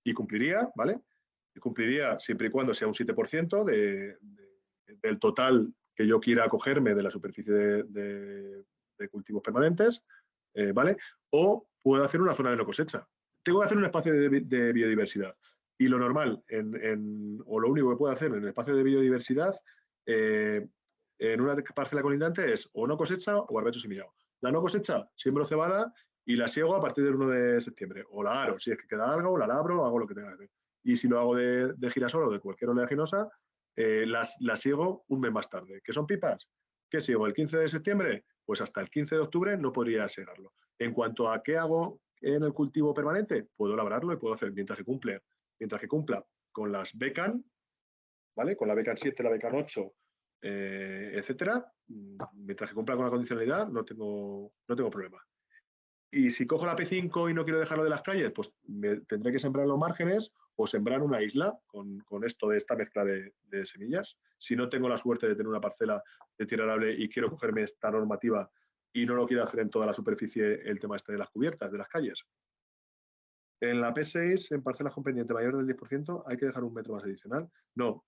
y cumpliría, ¿vale? Y cumpliría siempre y cuando sea un 7% del total que yo quiera acogerme de la superficie de cultivos permanentes, ¿vale? O puedo hacer una zona de no cosecha. Tengo que hacer un espacio de biodiversidad. Y lo normal, o lo único que puedo hacer en el espacio de biodiversidad, en una parcela colindante es o no cosecha o barbecho semillado. La no cosecha, siembro cebada y la siego a partir del 1 de septiembre. O la aro, si es que queda algo, la labro, hago lo que tenga que hacer. Y si lo hago de girasol o de cualquier oleaginosa, la siego un mes más tarde. ¿Qué son pipas? ¿Qué sigo? ¿El 15 de septiembre? Pues hasta el 15 de octubre no podría segarlo. En cuanto a qué hago en el cultivo permanente, puedo labrarlo y puedo hacer mientras que cumpla con las BECAN, ¿vale? Con la BECAN 7, la BECAN 8, etcétera. Mientras que cumpla con la condicionalidad, no tengo problema. Y si cojo la P5 y no quiero dejarlo de las calles, pues tendré que sembrar los márgenes o sembrar una isla con esta mezcla de semillas. Si no tengo la suerte de tener una parcela de tierra arable y quiero cogerme esta normativa y no lo quiero hacer en toda la superficie, el tema de las cubiertas, de las calles. En la P6, en parcelas con pendiente mayor del 10%, hay que dejar 1 metro más adicional. No,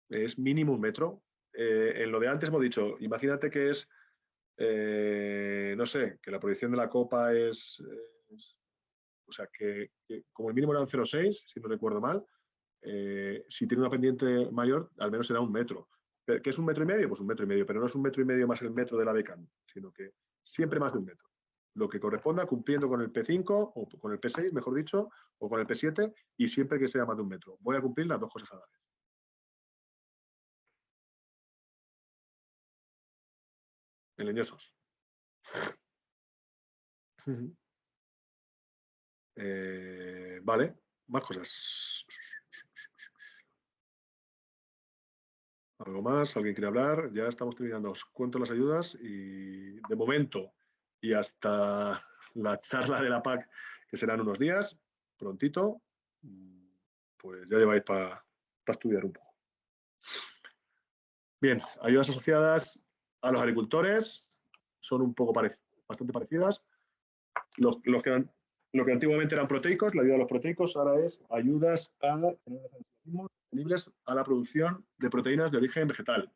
es mínimo 1 metro. En lo de antes hemos dicho, imagínate que es no sé, que la proyección de la copa o sea, que como el mínimo era un 0,6, si no recuerdo mal, si tiene una pendiente mayor, al menos será 1 metro. ¿Qué es 1,5 metros? Pues 1,5 metros, pero no es 1,5 metros más el metro de la BECAN, sino que siempre más de 1 metro. Lo que corresponda cumpliendo con el P5 o con el P6, mejor dicho, o con el P7, y siempre que sea más de 1 metro. Voy a cumplir las 2 cosas a la vez. en leñosos. Vale, más cosas. ¿Algo más? ¿Alguien quiere hablar? Ya estamos terminando. Os cuento las ayudas y de momento y hasta la charla de la PAC, que serán unos días, prontito, pues ya lleváis para estudiar un poco. Bien, ayudas asociadas a los agricultores son un poco bastante parecidas. Lo que antiguamente eran proteicos, la ayuda a los proteicos ahora es ayudas sostenibles a la producción de proteínas de origen vegetal.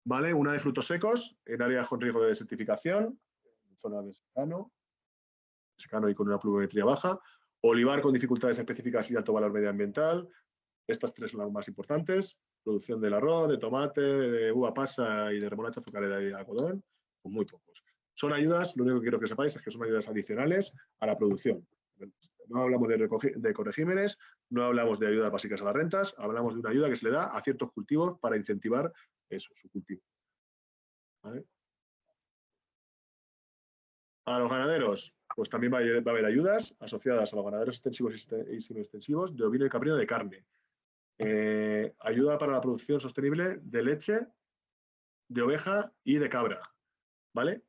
¿Vale? Una de frutos secos en áreas con riesgo de desertificación, en zonas de secano y con una pluviometría baja. Olivar con dificultades específicas y alto valor medioambiental. Estas tres son las más importantes. Producción del arroz, de tomate, de uva pasa y de remolacha azucarera y de algodón, pues muy pocos. Son ayudas, lo único que quiero que sepáis es que son ayudas adicionales a la producción. No hablamos de corregímenes, no hablamos de ayudas básicas a las rentas, hablamos de una ayuda que se le da a ciertos cultivos para incentivar eso, su cultivo. ¿Vale? A los ganaderos, pues también va a haber ayudas asociadas a los ganaderos extensivos y semi-extensivos de ovino y caprino de carne. Ayuda para la producción sostenible de leche, de oveja y de cabra, ¿vale?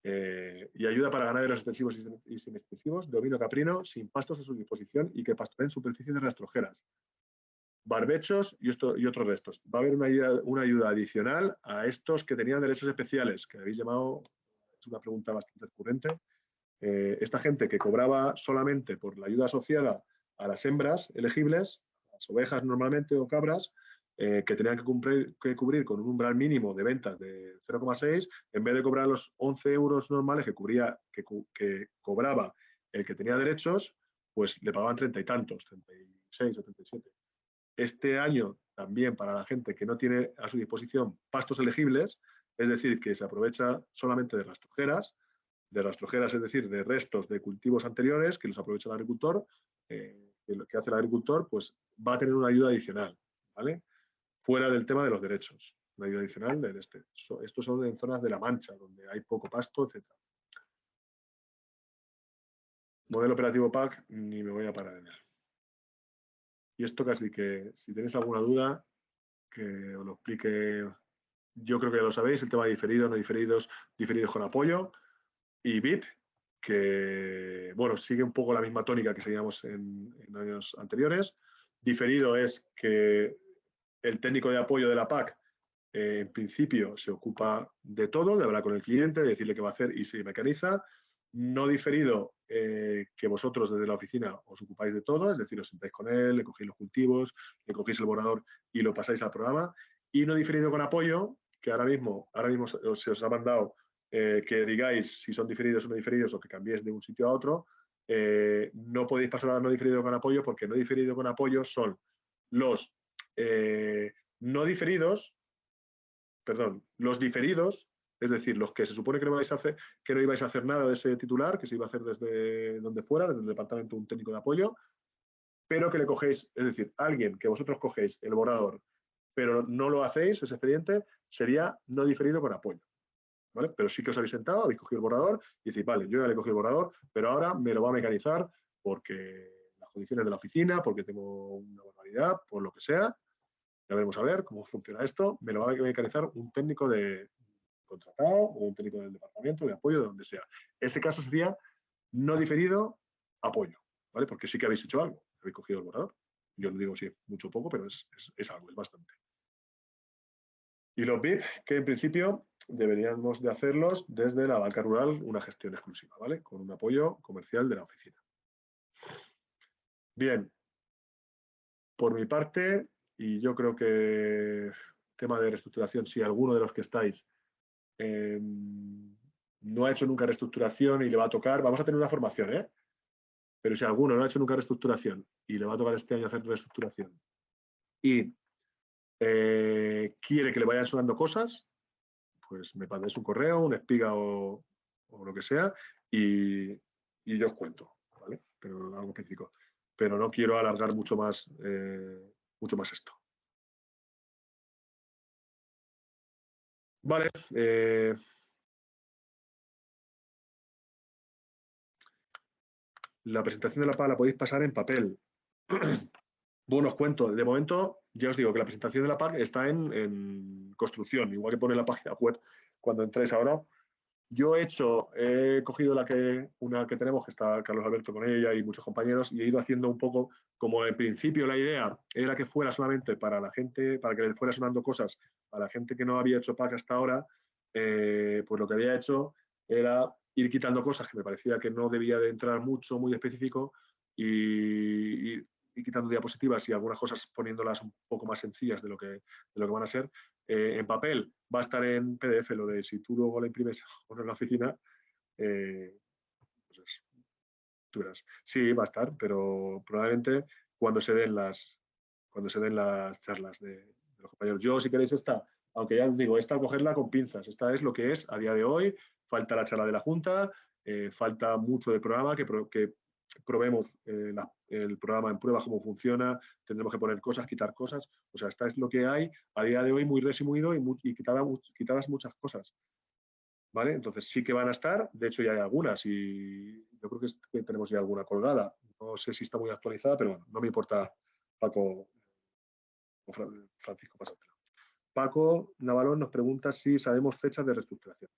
Y ayuda para ganaderos extensivos y semi-extensivos de ovino caprino sin pastos a su disposición y que pastoreen superficies rastrojeras, barbechos y otros restos. Va a haber una ayuda adicional a estos que tenían derechos especiales, que habéis llamado, es una pregunta bastante recurrente. Esta gente que cobraba solamente por la ayuda asociada a las hembras elegibles, las ovejas normalmente o cabras, que tenían que cubrir con un umbral mínimo de ventas de 0,6, en vez de cobrar los 11 euros normales que cobraba el que tenía derechos, pues le pagaban 30 y tantos, 36 o 37. Este año también para la gente que no tiene a su disposición pastos elegibles, es decir, que se aprovecha solamente de rastrojeras, es decir, de restos de cultivos anteriores que los aprovecha el agricultor, que lo que hace el agricultor, pues va a tener una ayuda adicional, ¿vale? Fuera del tema de los derechos, una ayuda adicional de este. Estos son en zonas de La Mancha, donde hay poco pasto, etc. Modelo operativo PAC, ni me voy a parar en él. Y esto casi que, si tenéis alguna duda, que os lo explique. Yo creo que ya lo sabéis, el tema de diferidos, no diferidos, diferidos con apoyo y VIP, que bueno, sigue un poco la misma tónica que seguíamos en años anteriores. Diferido es que el técnico de apoyo de la PAC en principio se ocupa de todo, de hablar con el cliente, de decirle qué va a hacer y se mecaniza. No diferido, que vosotros desde la oficina os ocupáis de todo, es decir, os sentáis con él, le cogéis los cultivos, le cogéis el borrador y lo pasáis al programa. Y no diferido con apoyo, que ahora mismo se os ha mandado que digáis si son diferidos o no diferidos o que cambiéis de un sitio a otro. No podéis pasar a no diferido con apoyo porque no diferido con apoyo son los no diferidos, perdón, los diferidos, es decir, los que se supone que no ibais a hacer nada de ese titular, que se iba a hacer desde donde fuera, desde el departamento un técnico de apoyo, pero que le cogéis, es decir, alguien que vosotros cogéis el borrador, pero no lo hacéis, ese expediente, sería no diferido con apoyo. ¿Vale? Pero sí que os habéis sentado, habéis cogido el borrador y decís, vale, yo ya le cogí el borrador, pero ahora me lo va a mecanizar porque las condiciones de la oficina, porque tengo una barbaridad, por lo que sea. Ya veremos a ver cómo funciona esto. Me lo va a mecanizar un técnico de contratado o un técnico del departamento de apoyo, de donde sea. Ese caso sería no diferido, apoyo, ¿vale? Porque sí que habéis hecho algo, habéis cogido el borrador. Yo no digo si es mucho o poco, pero es algo, es bastante. Y los VIP, que en principio deberíamos de hacerlos desde la banca rural, una gestión exclusiva, ¿vale? Con un apoyo comercial de la oficina. Bien, por mi parte, y yo creo que tema de reestructuración, si alguno de los que estáis no ha hecho nunca reestructuración y le va a tocar, vamos a tener una formación, ¿eh? Pero si alguno no ha hecho nunca reestructuración y le va a tocar este año hacer reestructuración y quiere que le vayan sonando cosas, pues me mandéis un correo, una espiga o lo que sea y yo os cuento, ¿vale? Pero algo específico. Pero no quiero alargar mucho más esto. Vale, la presentación de la PAC la podéis pasar en papel. Bueno, os cuento, de momento ya os digo que la presentación de la PAC está en construcción, igual que pone la página web cuando entréis ahora. Yo he cogido una que tenemos, que está Carlos Alberto con ella y muchos compañeros, y he ido haciendo un poco, como en principio la idea era que fuera solamente para la gente, para que le fuera sonando cosas a la gente que no había hecho PAC hasta ahora, pues lo que había hecho era ir quitando cosas que me parecía que no debía de entrar mucho, muy específico, y quitando diapositivas y algunas cosas poniéndolas un poco más sencillas de lo que van a ser. En papel va a estar en PDF, lo de si tú luego la imprimes o no en la oficina, pues tú verás. Sí, va a estar, pero probablemente cuando se den las charlas de los compañeros. Yo, si queréis, aunque ya os digo, cogerla con pinzas. Esta es lo que es a día de hoy. Falta la charla de la Junta, falta mucho de programa, que probemos el programa en prueba, cómo funciona, tendremos que poner cosas, quitar cosas. O sea, esta es lo que hay a día de hoy, muy resumido y quitadas muchas cosas. ¿Vale? Entonces sí que van a estar, de hecho ya hay algunas y yo creo que tenemos ya alguna colgada. No sé si está muy actualizada, pero bueno, no me importa, Paco o Francisco, pásatela. Paco Navalón nos pregunta si sabemos fechas de reestructuración.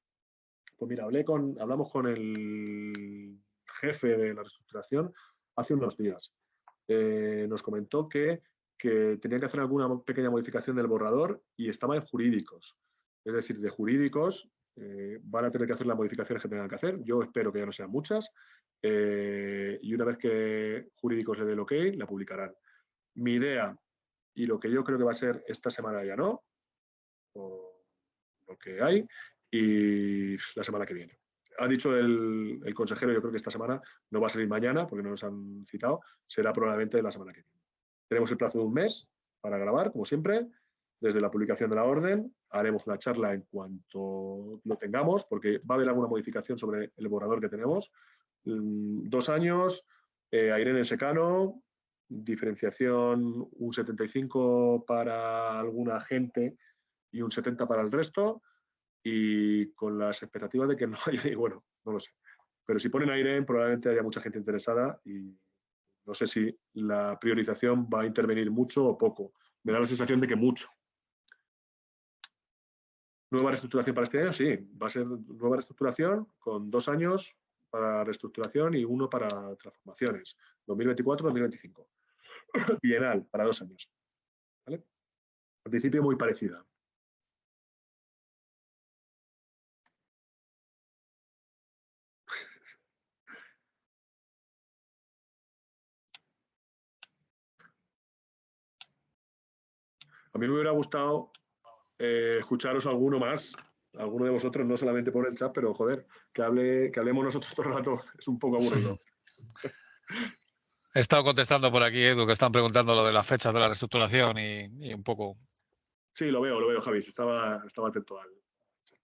Pues mira, hablamos con el jefe de la reestructuración hace unos días. Nos comentó que tenía que hacer alguna pequeña modificación del borrador y estaba en jurídicos. Es decir, de jurídicos van a tener que hacer las modificaciones que tengan que hacer. Yo espero que ya no sean muchas. Y una vez que jurídicos le dé el ok, la publicarán. Mi idea, y lo que yo creo que va a ser esta semana ya no, o lo que hay, y la semana que viene. Ha dicho el consejero, yo creo que esta semana no va a salir mañana, porque no nos han citado, será probablemente la semana que viene. Tenemos el plazo de un mes para grabar, como siempre, desde la publicación de la orden. Haremos una charla en cuanto lo tengamos, porque va a haber alguna modificación sobre el borrador que tenemos. 2 años, aire en el secano, diferenciación un 75 para alguna gente y un 70 para el resto, y con las expectativas de que no haya, y bueno, no lo sé. Pero si ponen aire, probablemente haya mucha gente interesada y no sé si la priorización va a intervenir mucho o poco. Me da la sensación de que mucho. Nueva reestructuración para este año, sí. Va a ser nueva reestructuración con 2 años para reestructuración y 1 para transformaciones. 2024-2025. Bienal, para 2 años. ¿Vale? Al principio muy parecida. A mí me hubiera gustado escucharos alguno más, alguno de vosotros, no solamente por el chat, pero joder, que hablemos nosotros todo el rato, es un poco aburrido. He estado contestando por aquí, Edu, que están preguntando lo de las fechas de la reestructuración y un poco. Sí, lo veo, Javi, estaba atento al chat.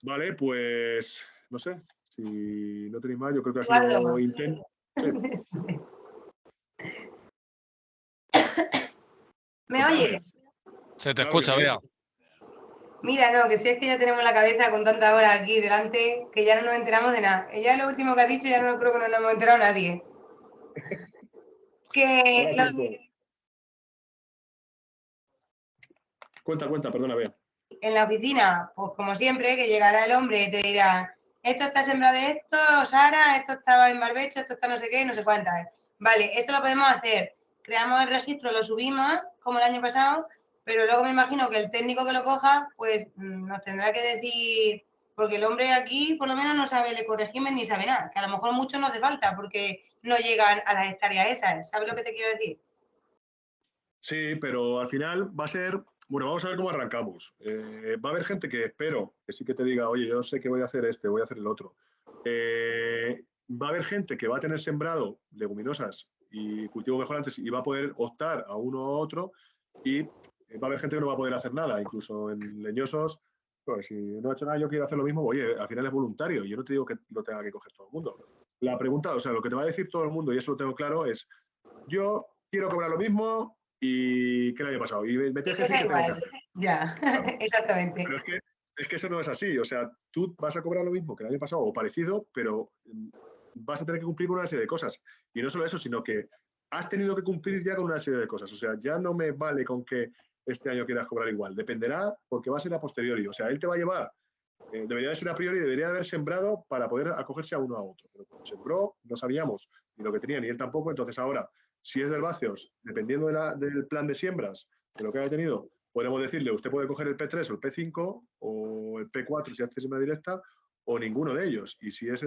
Vale, pues no sé, si no tenéis más, yo creo que ha sido intenso. Sí. ¿Me oyes? Se te escucha, Bea. Mira, no, que si es que ya tenemos la cabeza con tantas horas aquí delante que ya no nos enteramos de nada. Ella lo último que ha dicho ya no creo que no nos hemos enterado nadie. Cuenta, perdona, Bea. En la oficina, pues como siempre, que llegará el hombre y te dirá, esto está sembrado de esto, Sara, esto estaba en barbecho, esto está no sé qué, no sé cuántas. Vale, esto lo podemos hacer. Creamos el registro, lo subimos, como el año pasado, pero luego me imagino que el técnico que lo coja, pues nos tendrá que decir, porque el hombre aquí por lo menos no sabe el ecorégimen ni sabe nada, que a lo mejor mucho no hace falta porque no llegan a las hectáreas esas. ¿Sabes lo que te quiero decir? Sí, pero al final va a ser, bueno, vamos a ver cómo arrancamos. Va a haber gente que espero que sí que te diga, oye, yo sé que voy a hacer voy a hacer el otro. Va a haber gente que va a tener sembrado leguminosas y cultivo mejorantes y va a poder optar a uno u otro, y va a haber gente que no va a poder hacer nada, incluso en leñosos. Pues si no he hecho nada, yo quiero hacer lo mismo, oye, al final es voluntario, yo no te digo que lo tenga que coger todo el mundo. La pregunta, o sea, lo que te va a decir todo el mundo, y eso lo tengo claro, es, yo quiero cobrar lo mismo y ¿qué le haya pasado? Y me tienes que decir que tengo que hacer. Ya, claro. Exactamente. Pero es que eso no es así. O sea, tú vas a cobrar lo mismo que el año pasado o parecido, pero vas a tener que cumplir con una serie de cosas. Y no solo eso, sino que has tenido que cumplir ya con una serie de cosas. O sea, ya no me vale con que este año quieras cobrar igual. Dependerá porque va a ser a posteriori. O sea, él te va a llevar, debería de ser a priori, debería de haber sembrado para poder acogerse a uno a otro. Pero como sembró, no sabíamos ni lo que tenía, ni él tampoco. Entonces ahora, si es de herbáceos, dependiendo del plan de siembras, de lo que haya tenido, podemos decirle, usted puede coger el P3 o el P5 o el P4 si hace siembra directa, o ninguno de ellos. Y si es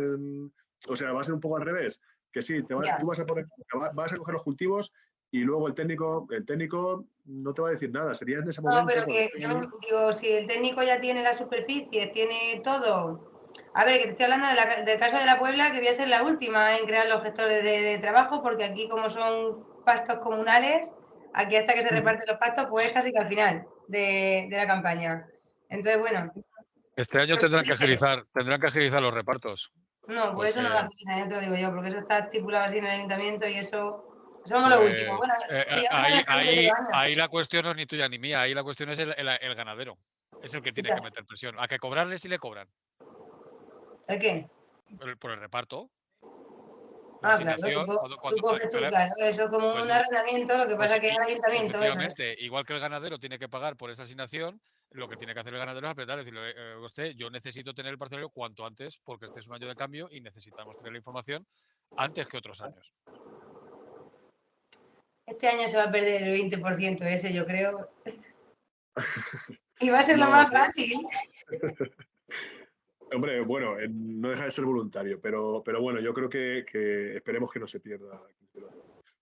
o sea, va a ser un poco al revés, que sí, tú vas a poner, vas a coger los cultivos y luego el técnico no te va a decir nada, sería en ese No, momento. pero que yo digo, si el técnico ya tiene la superficie, tiene todo. A ver, que te estoy hablando del caso de la Puebla, que voy a ser la última en crear los gestores de trabajo, porque aquí como son pastos comunales, aquí hasta que se reparten los pastos, pues casi que al final de la campaña. Entonces, bueno. Este año tendrán que agilizar los repartos. No, pues eso no lo agilizan, ya te lo digo yo, porque eso está estipulado así en el ayuntamiento y eso somos pues, lo último. Bueno, ahí la cuestión no es ni tuya ni mía, ahí la cuestión es el ganadero. Es el que tiene que meter presión. A que cobrarle si le cobran. ¿El qué? Por el reparto. Claro, tú coges claro, eso como pues, un arrendamiento, lo que pasa que es el ayuntamiento. Efectivamente, igual que el ganadero tiene que pagar por esa asignación, lo que tiene que hacer el ganadero es apretar y decirle, usted, yo necesito tener el parcelario cuanto antes, porque este es un año de cambio y necesitamos tener la información antes que otros años. Este año se va a perder el 20% ese, yo creo. Y va a ser lo más fácil. Hombre, bueno, no deja de ser voluntario, pero bueno, yo creo que esperemos que no se pierda.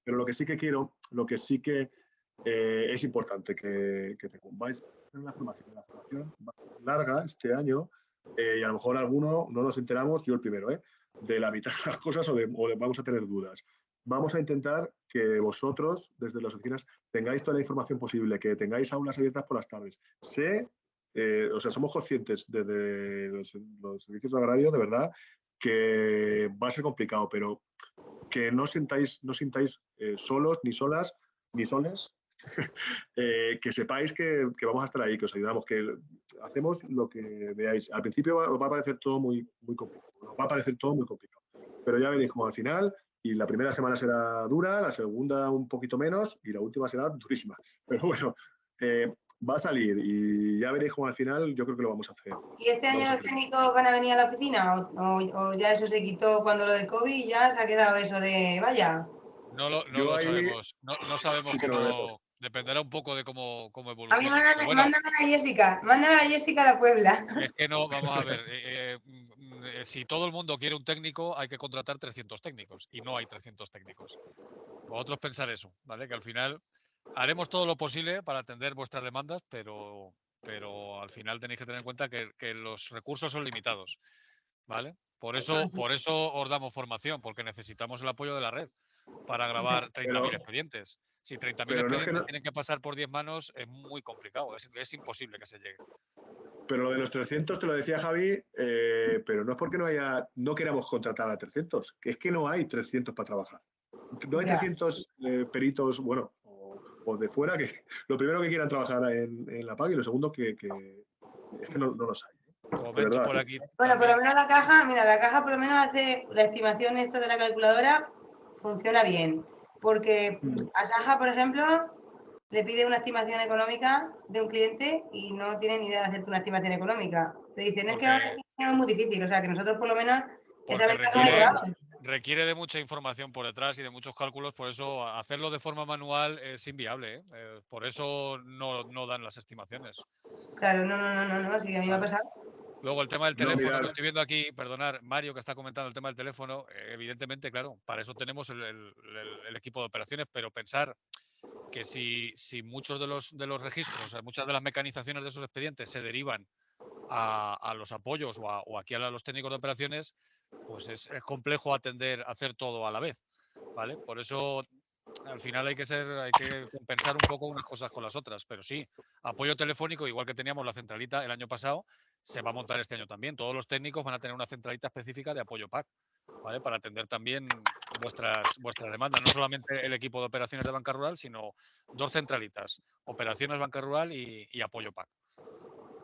Pero lo que sí que quiero, lo que sí que es importante que te vais en la formación. La formación va a ser larga este año y a lo mejor alguno no nos enteramos, yo el primero, de la mitad de las cosas o vamos a tener dudas. Vamos a intentar que vosotros, desde las oficinas, tengáis toda la información posible, que tengáis aulas abiertas por las tardes. O sea, somos conscientes desde los servicios agrarios, de verdad, que va a ser complicado, pero que no sintáis solos, ni solas, ni soles, que sepáis que vamos a estar ahí, que os ayudamos, que hacemos lo que veáis. Al principio va a parecer todo muy complicado, va a parecer todo muy complicado, pero ya veréis como al final, y la primera semana será dura, la segunda un poquito menos, y la última será durísima. Pero bueno, va a salir y ya veréis como al final yo creo que lo vamos a hacer. ¿Y este año los técnicos van a venir a la oficina o ya eso se quitó cuando lo del COVID y ya se ha quedado eso de vaya? No lo sabemos. No sabemos cómo. Dependerá un poco de cómo evoluciona. A mí mándame a la Jessica a la Puebla. Es que no, vamos a ver. Si todo el mundo quiere un técnico, hay que contratar 300 técnicos y no hay 300 técnicos. Vosotros pensar eso, ¿vale? Que al final haremos todo lo posible para atender vuestras demandas, pero al final tenéis que tener en cuenta que los recursos son limitados, ¿vale? Por eso os damos formación, porque necesitamos el apoyo de la red para grabar 30.000 expedientes. Si 30.000 expedientes tienen que pasar por 10 manos, es muy complicado, es imposible que se llegue. Pero lo de los 300 te lo decía Javi, pero no es porque no queramos contratar a 300, que es que no hay 300 para trabajar. No hay 300 peritos, bueno, o de fuera, que lo primero que quieran trabajar en la PAC y lo segundo que es que no los hay. Comento por aquí. Bueno, por lo menos la caja por lo menos hace la estimación esta de la calculadora, funciona bien. Porque a Saja, por ejemplo, le pide una estimación económica de un cliente y no tiene ni idea de hacerte una estimación económica. Te dicen, es que ahora es muy difícil. O sea, que nosotros por lo menos esa ventaja requiere de mucha información por detrás y de muchos cálculos, por eso hacerlo de forma manual es inviable. Por eso no dan las estimaciones. Claro, no, sí, a mí me ha pasado. Luego el tema del teléfono que estoy viendo aquí, perdonar, Mario, que está comentando el tema del teléfono, evidentemente, claro, para eso tenemos el equipo de operaciones, pero pensar que si muchos de los registros, o sea, muchas de las mecanizaciones de esos expedientes se derivan a los apoyos o aquí a los técnicos de operaciones, pues es complejo hacer todo a la vez, ¿vale? Por eso al final hay que compensar un poco unas cosas con las otras, pero sí, apoyo telefónico, igual que teníamos la centralita el año pasado, se va a montar este año también. Todos los técnicos van a tener una centralita específica de apoyo PAC, ¿vale? Para atender también vuestras demandas, no solamente el equipo de operaciones de banca rural, sino 2 centralitas, operaciones banca rural y apoyo PAC.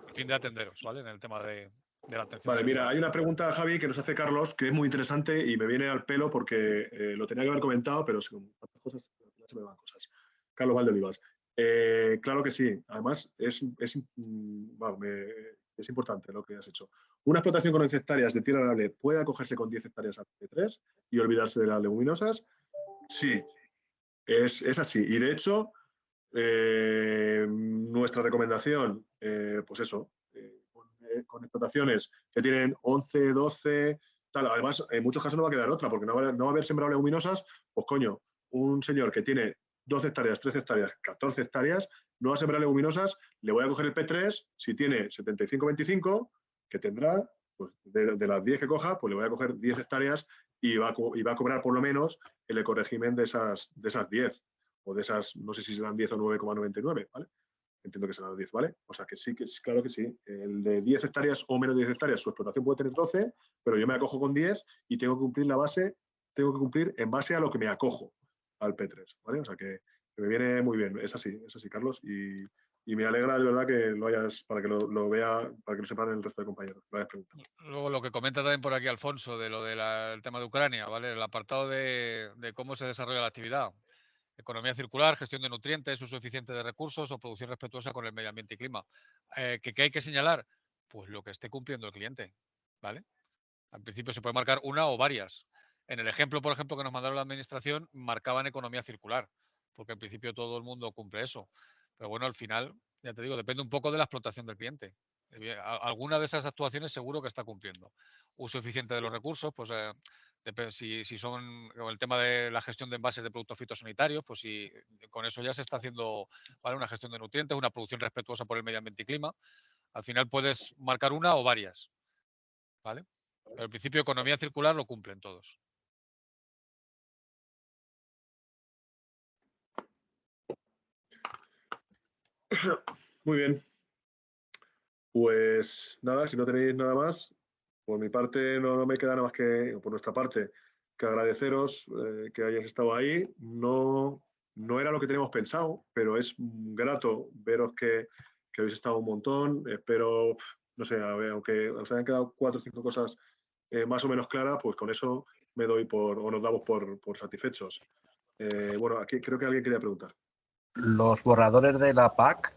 A fin de atenderos, ¿vale? En el tema de de la atención. Vale, del mira, usuario. hay una pregunta, Javi, que nos hace Carlos, que es muy interesante y me viene al pelo porque lo tenía que haber comentado, pero con tantas cosas, se me van cosas. Carlos Valdeolivas. Claro que sí. Además, es importante lo que has hecho. Una explotación con 11 hectáreas de tierra arable puede acogerse con 10 hectáreas al P3 y olvidarse de las leguminosas. Sí, es así. Y de hecho, nuestra recomendación, pues eso, con explotaciones que tienen 11, 12, tal. Además, en muchos casos no va a quedar otra, porque no va a haber sembrado leguminosas. Pues coño, un señor que tiene 12 hectáreas, 13 hectáreas, 14 hectáreas, no va a sembrar leguminosas, le voy a coger el P3, si tiene 75-25, que tendrá, pues de las 10 que coja, pues le voy a coger 10 hectáreas y va a cobrar por lo menos el ecorégimen de esas 10, o de esas, no sé si serán 10 o 9,99, ¿vale? Entiendo que serán 10, ¿vale? O sea que sí, claro que sí. El de 10 hectáreas o menos de 10 hectáreas, su explotación puede tener 12, pero yo me acojo con 10 y tengo que cumplir la base, tengo que cumplir en base a lo que me acojo al P3, ¿vale? O sea que me viene muy bien. Es así, Carlos. Y me alegra de verdad que lo hayas, para que lo vea, para que lo sepan el resto de compañeros, lo hayas preguntado. Luego lo que comenta también por aquí Alfonso de lo del tema de Ucrania, ¿vale? El apartado de cómo se desarrolla la actividad. Economía circular, gestión de nutrientes, uso eficiente de recursos o producción respetuosa con el medio ambiente y clima. ¿Qué hay que señalar? Pues lo que esté cumpliendo el cliente, ¿vale? Al principio se puede marcar una o varias. En el ejemplo, por ejemplo, que nos mandaron la administración, marcaban economía circular, porque en principio todo el mundo cumple eso. Pero bueno, al final, ya te digo, depende un poco de la explotación del cliente. Alguna de esas actuaciones seguro que está cumpliendo. Uso eficiente de los recursos, pues si son con el tema de la gestión de envases de productos fitosanitarios, pues si con eso ya se está haciendo, ¿vale?, una gestión de nutrientes, una producción respetuosa por el medio ambiente y clima. Al final puedes marcar una o varias, ¿vale? Pero al principio economía circular lo cumplen todos. Muy bien. Pues nada, si no tenéis nada más, por mi parte no me queda nada más que, por nuestra parte, que agradeceros que hayáis estado ahí. No era lo que teníamos pensado, pero es grato veros que habéis estado un montón. Espero, no sé, a ver, aunque os hayan quedado 4 o 5 cosas más o menos claras, pues con eso me doy o nos damos por satisfechos. Bueno, aquí creo que alguien quería preguntar. Los borradores de la PAC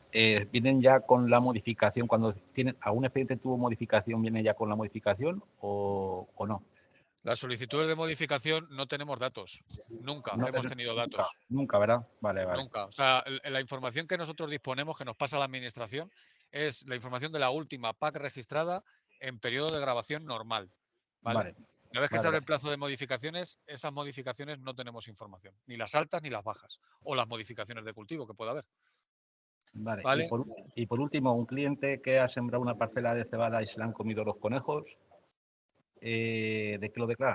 vienen ya con la modificación. Cuando algún expediente tuvo modificación, ¿viene ya con la modificación o no? Las solicitudes de modificación no tenemos datos. Nunca hemos tenido datos. Nunca, ¿verdad? Vale. Nunca. O sea, la información que nosotros disponemos, que nos pasa a la administración, es la información de la última PAC registrada en periodo de grabación normal. ¿Vale? Una vez que se abre el plazo de modificaciones, esas modificaciones no tenemos información. Ni las altas ni las bajas. O las modificaciones de cultivo que pueda haber. Vale. ¿Vale? Y por último, un cliente que ha sembrado una parcela de cebada y se le han comido los conejos, ¿de qué lo declara?